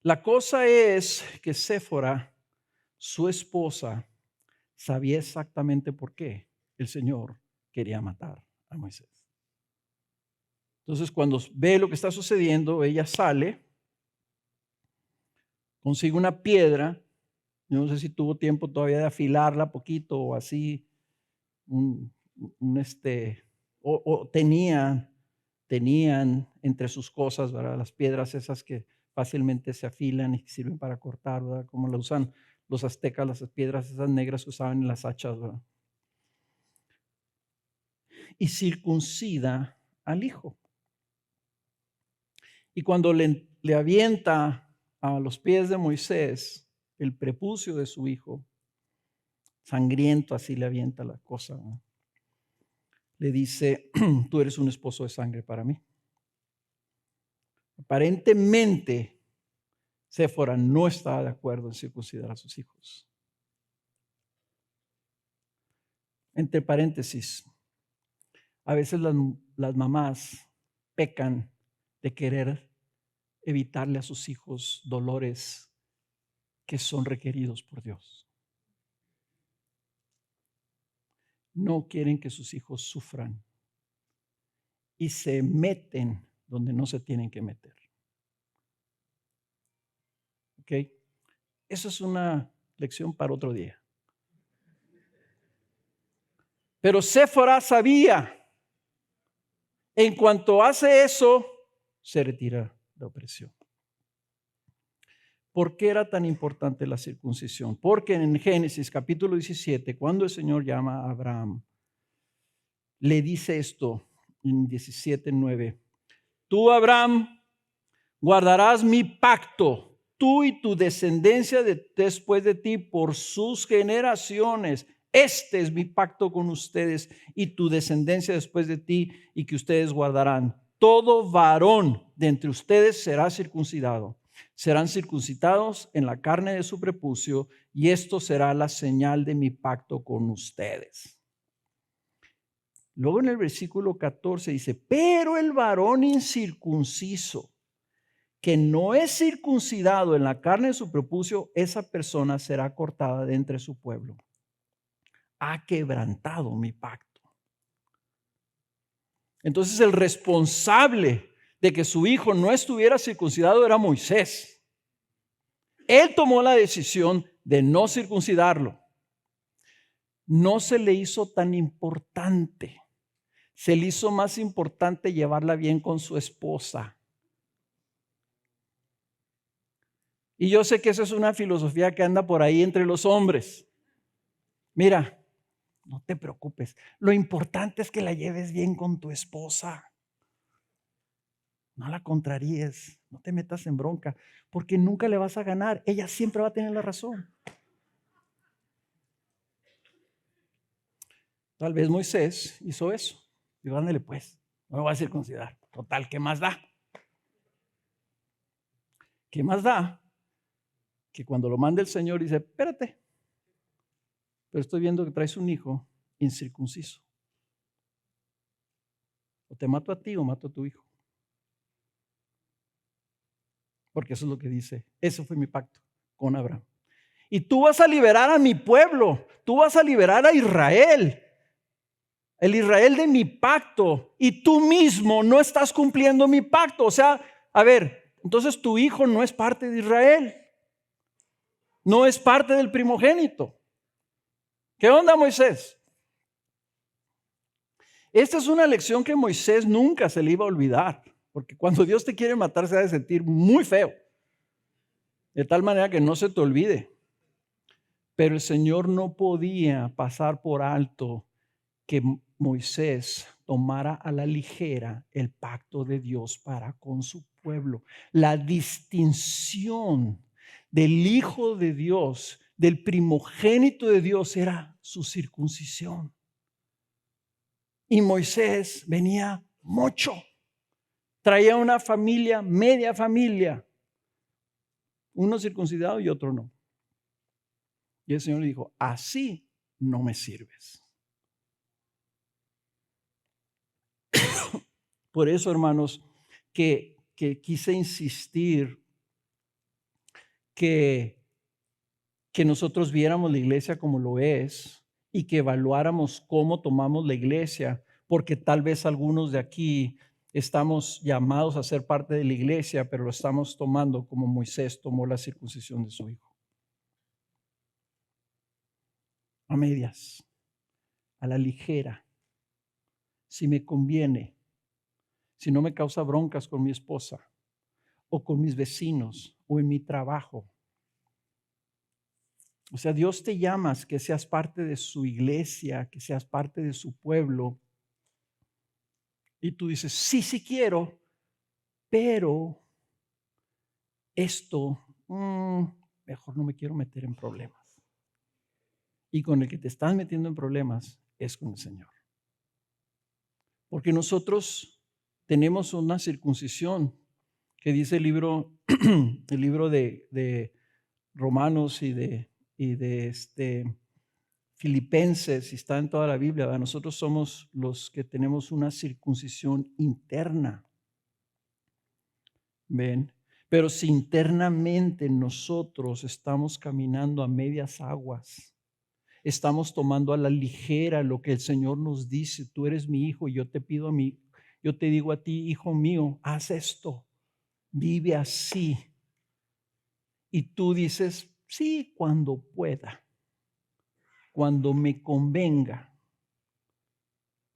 La cosa es que Séfora, su esposa, sabía exactamente por qué el Señor quería matar a Moisés. Entonces, cuando ve lo que está sucediendo, ella sale, consigue una piedra. Yo no sé si tuvo tiempo todavía de afilarla poquito o así, un, o tenían entre sus cosas, ¿verdad? Las piedras esas que fácilmente se afilan y sirven para cortar, ¿verdad? Como la usan los aztecas, las piedras esas negras que usaban en las hachas, ¿verdad? Y circuncida al hijo. Y cuando le avienta a los pies de Moisés el prepucio de su hijo, sangriento así le avienta la cosa, ¿no? Le dice, tú eres un esposo de sangre para mí. Aparentemente, Séfora no estaba de acuerdo en circuncidar a sus hijos. Entre paréntesis, a veces las mamás pecan de querer evitarle a sus hijos dolores que son requeridos por Dios. No quieren que sus hijos sufran y se meten donde no se tienen que meter. ¿Ok? Eso es una lección para otro día. Pero Séfora sabía, en cuanto hace eso, se retira la opresión. ¿Por qué era tan importante la circuncisión? Porque en Génesis capítulo 17, cuando el Señor llama a Abraham, le dice esto en 17:9. Tú, Abraham, guardarás mi pacto, tú y tu descendencia después de ti por sus generaciones. Este es mi pacto con ustedes y tu descendencia después de ti, y que ustedes guardarán. Todo varón de entre ustedes será circuncidado. Serán circuncidados en la carne de su prepucio, y esto será la señal de mi pacto con ustedes. Luego en el versículo 14 dice, pero el varón incircunciso, que no es circuncidado en la carne de su prepucio, esa persona será cortada de entre su pueblo. Ha quebrantado mi pacto. Entonces el responsable de que su hijo no estuviera circuncidado era Moisés. Él tomó la decisión de no circuncidarlo. No se le hizo tan importante. Se le hizo más importante llevarla bien con su esposa. Y yo sé que esa es una filosofía que anda por ahí entre los hombres. Mira, no te preocupes. Lo importante es que la lleves bien con tu esposa. No la contraríes, no te metas en bronca, porque nunca le vas a ganar. Ella siempre va a tener la razón. Tal vez Moisés hizo eso. Digo, ándale pues, no me voy a circuncidar. Total, ¿qué más da? ¿Qué más da? Que cuando lo manda el Señor dice, espérate, pero estoy viendo que traes un hijo incircunciso. O te mato a ti o mato a tu hijo. Porque eso es lo que dice. Ese fue mi pacto con Abraham. Y tú vas a liberar a mi pueblo. Tú vas a liberar a Israel. El Israel de mi pacto. Y tú mismo no estás cumpliendo mi pacto. O sea, a ver, entonces tu hijo no es parte de Israel. No es parte del primogénito. ¿Qué onda, Moisés? Esta es una lección que Moisés nunca se le iba a olvidar. Porque cuando Dios te quiere matar se ha de sentir muy feo. De tal manera que no se te olvide. Pero el Señor no podía pasar por alto que Moisés tomara a la ligera el pacto de Dios para con su pueblo. La distinción del Hijo de Dios, del primogénito de Dios, era su circuncisión. Y Moisés venía mucho. Traía una familia, media familia. Uno circuncidado y otro no. Y el Señor le dijo, así no me sirves. Por eso, hermanos, que quise insistir que nosotros viéramos la iglesia como lo es y que evaluáramos cómo tomamos la iglesia, porque tal vez algunos de aquí estamos llamados a ser parte de la iglesia, pero lo estamos tomando como Moisés tomó la circuncisión de su hijo. A medias, a la ligera, si me conviene, si no me causa broncas con mi esposa o con mis vecinos o en mi trabajo. O sea, Dios te llama que seas parte de su iglesia, que seas parte de su pueblo. Y tú dices, sí, sí quiero, pero esto, mejor no me quiero meter en problemas. Y con el que te estás metiendo en problemas es con el Señor. Porque nosotros tenemos una circuncisión que dice el libro, el libro de Romanos y de Filipenses, y está en toda la Biblia, ¿verdad? Nosotros somos los que tenemos una circuncisión interna. ¿Ven? Pero si internamente nosotros estamos caminando a medias aguas, estamos tomando a la ligera lo que el Señor nos dice, tú eres mi hijo y yo te pido a mí, yo te digo a ti, hijo mío, haz esto, vive así. Y tú dices, sí, cuando pueda, cuando me convenga,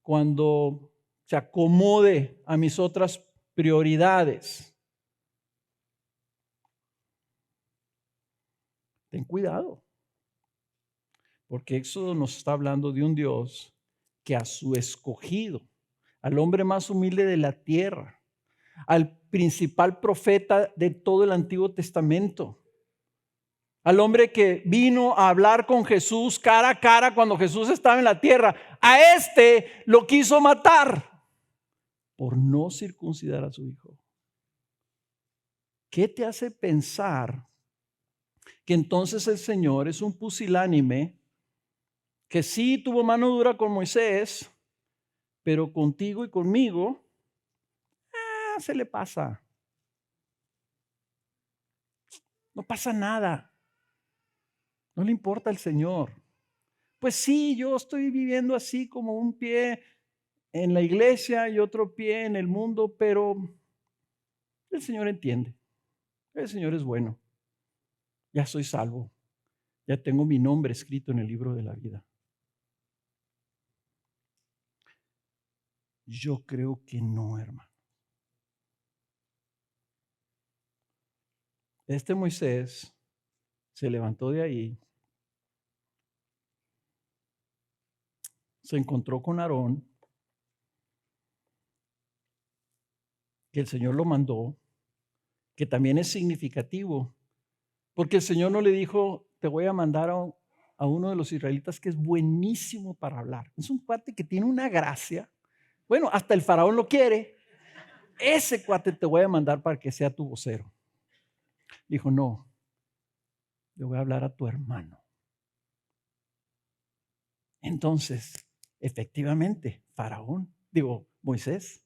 cuando se acomode a mis otras prioridades. Ten cuidado, porque Éxodo nos está hablando de un Dios que a su escogido, al hombre más humilde de la tierra, al principal profeta de todo el Antiguo Testamento, al hombre que vino a hablar con Jesús cara a cara cuando Jesús estaba en la tierra, a este lo quiso matar por no circuncidar a su hijo. ¿Qué te hace pensar que entonces el Señor es un pusilánime que sí tuvo mano dura con Moisés, pero contigo y conmigo se le pasa? No pasa nada. No le importa al Señor. Pues sí, yo estoy viviendo así como un pie en la iglesia y otro pie en el mundo, pero el Señor entiende. El Señor es bueno. Ya soy salvo. Ya tengo mi nombre escrito en el libro de la vida. Yo creo que no, hermano. Este Moisés se levantó de ahí, se encontró con Aarón, que el Señor lo mandó, que también es significativo, porque el Señor no le dijo, te voy a mandar a uno de los israelitas que es buenísimo para hablar. Es un cuate que tiene una gracia. Bueno, hasta el faraón lo quiere. Ese cuate te voy a mandar para que sea tu vocero. Dijo, no, le voy a hablar a tu hermano. Entonces, efectivamente, Moisés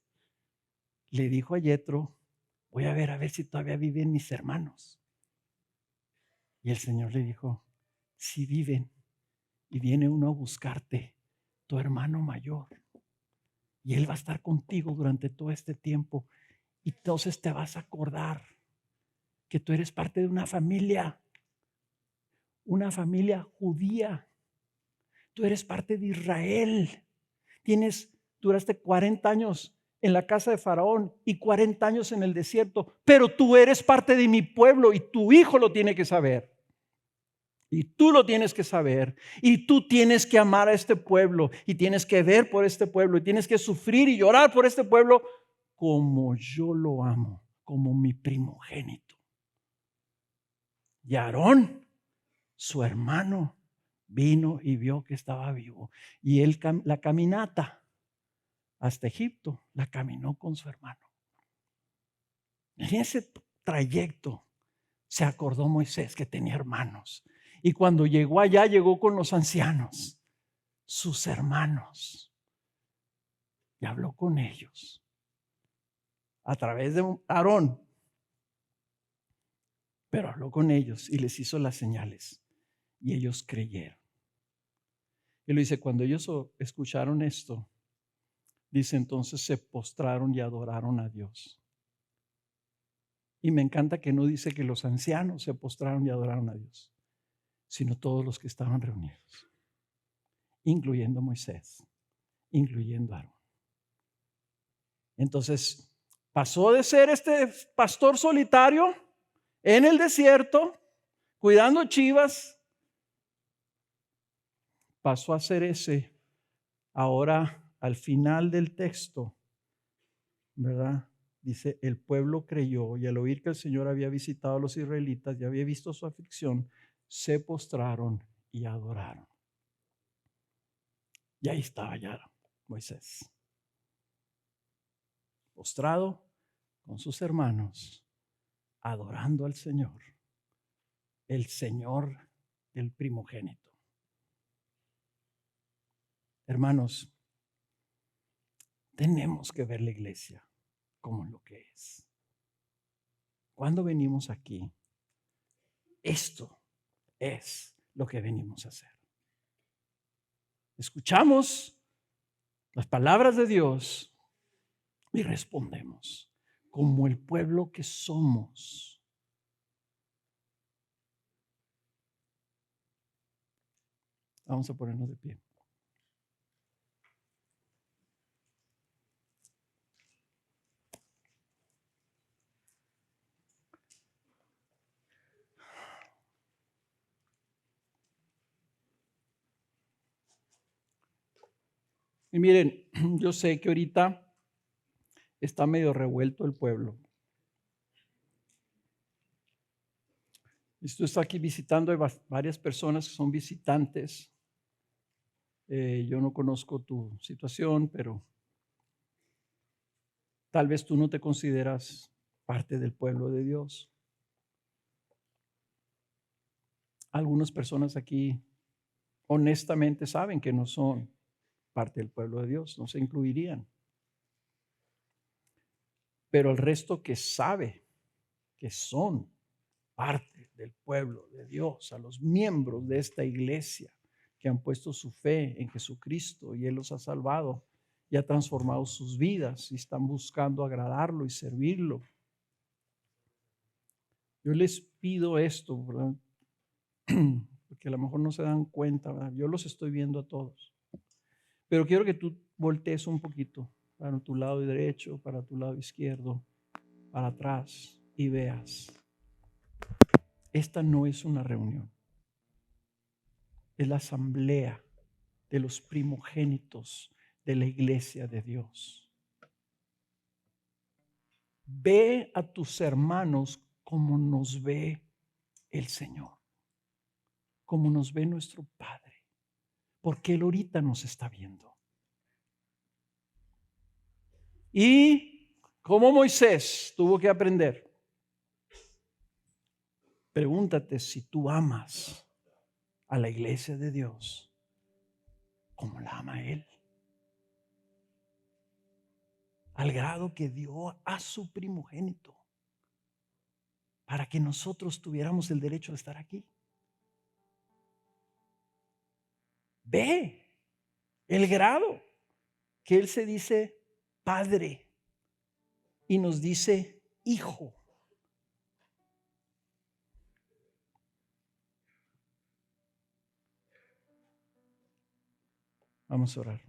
le dijo a Yetro, voy a ver si todavía viven mis hermanos. Y el Señor le dijo, si viven, y viene uno a buscarte, tu hermano mayor, y él va a estar contigo durante todo este tiempo, y entonces te vas a acordar que tú eres parte de una familia judía. Tú eres parte de Israel. Duraste 40 años en la casa de Faraón y 40 años en el desierto, pero tú eres parte de mi pueblo y tu hijo lo tiene que saber. Y tú lo tienes que saber. Y tú tienes que amar a este pueblo y tienes que ver por este pueblo y tienes que sufrir y llorar por este pueblo como yo lo amo, como mi primogénito. Y Aarón, su hermano, vino y vio que estaba vivo. Y él, la caminata hasta Egipto, la caminó con su hermano. En ese trayecto se acordó Moisés que tenía hermanos. Y cuando llegó allá, llegó con los ancianos, sus hermanos. Y habló con ellos a través de Aarón. Pero habló con ellos y les hizo las señales y ellos creyeron. Y lo dice, cuando ellos escucharon esto, dice, entonces se postraron y adoraron a Dios. Y me encanta que no dice que los ancianos se postraron y adoraron a Dios, sino todos los que estaban reunidos, incluyendo Moisés, incluyendo Aarón. Entonces, pasó de ser este pastor solitario en el desierto, cuidando chivas, pasó a ser ese, ahora al final del texto, ¿verdad? Dice, el pueblo creyó y al oír que el Señor había visitado a los israelitas y había visto su aflicción, se postraron y adoraron. Y ahí estaba ya Moisés, postrado con sus hermanos, adorando al Señor, el Señor del primogénito. Hermanos, tenemos que ver la iglesia como lo que es. Cuando venimos aquí, esto es lo que venimos a hacer. Escuchamos las palabras de Dios y respondemos como el pueblo que somos. Vamos a ponernos de pie. Y miren, yo sé que ahorita está medio revuelto el pueblo. Esto está aquí visitando, hay varias personas que son visitantes. Yo no conozco tu situación, pero tal vez tú no te consideras parte del pueblo de Dios. Algunas personas aquí honestamente saben que no son parte del pueblo de Dios, no se incluirían. Pero el resto que sabe que son parte del pueblo de Dios, a los miembros de esta iglesia que han puesto su fe en Jesucristo y Él los ha salvado y ha transformado sus vidas y están buscando agradarlo y servirlo. Yo les pido esto, ¿verdad? Porque a lo mejor no se dan cuenta, ¿verdad? Yo los estoy viendo a todos. Pero quiero que tú voltees un poquito para tu lado derecho, para tu lado izquierdo, para atrás y veas. Esta no es una reunión. Es la asamblea de los primogénitos de la iglesia de Dios. Ve a tus hermanos como nos ve el Señor, como nos ve nuestro Padre, porque Él ahorita nos está viendo. Y como Moisés tuvo que aprender, pregúntate si tú amas a la iglesia de Dios como la ama Él. Al grado que dio a su primogénito para que nosotros tuviéramos el derecho de estar aquí. Ve el grado que Él se dice Padre y nos dice Hijo. Vamos a orar.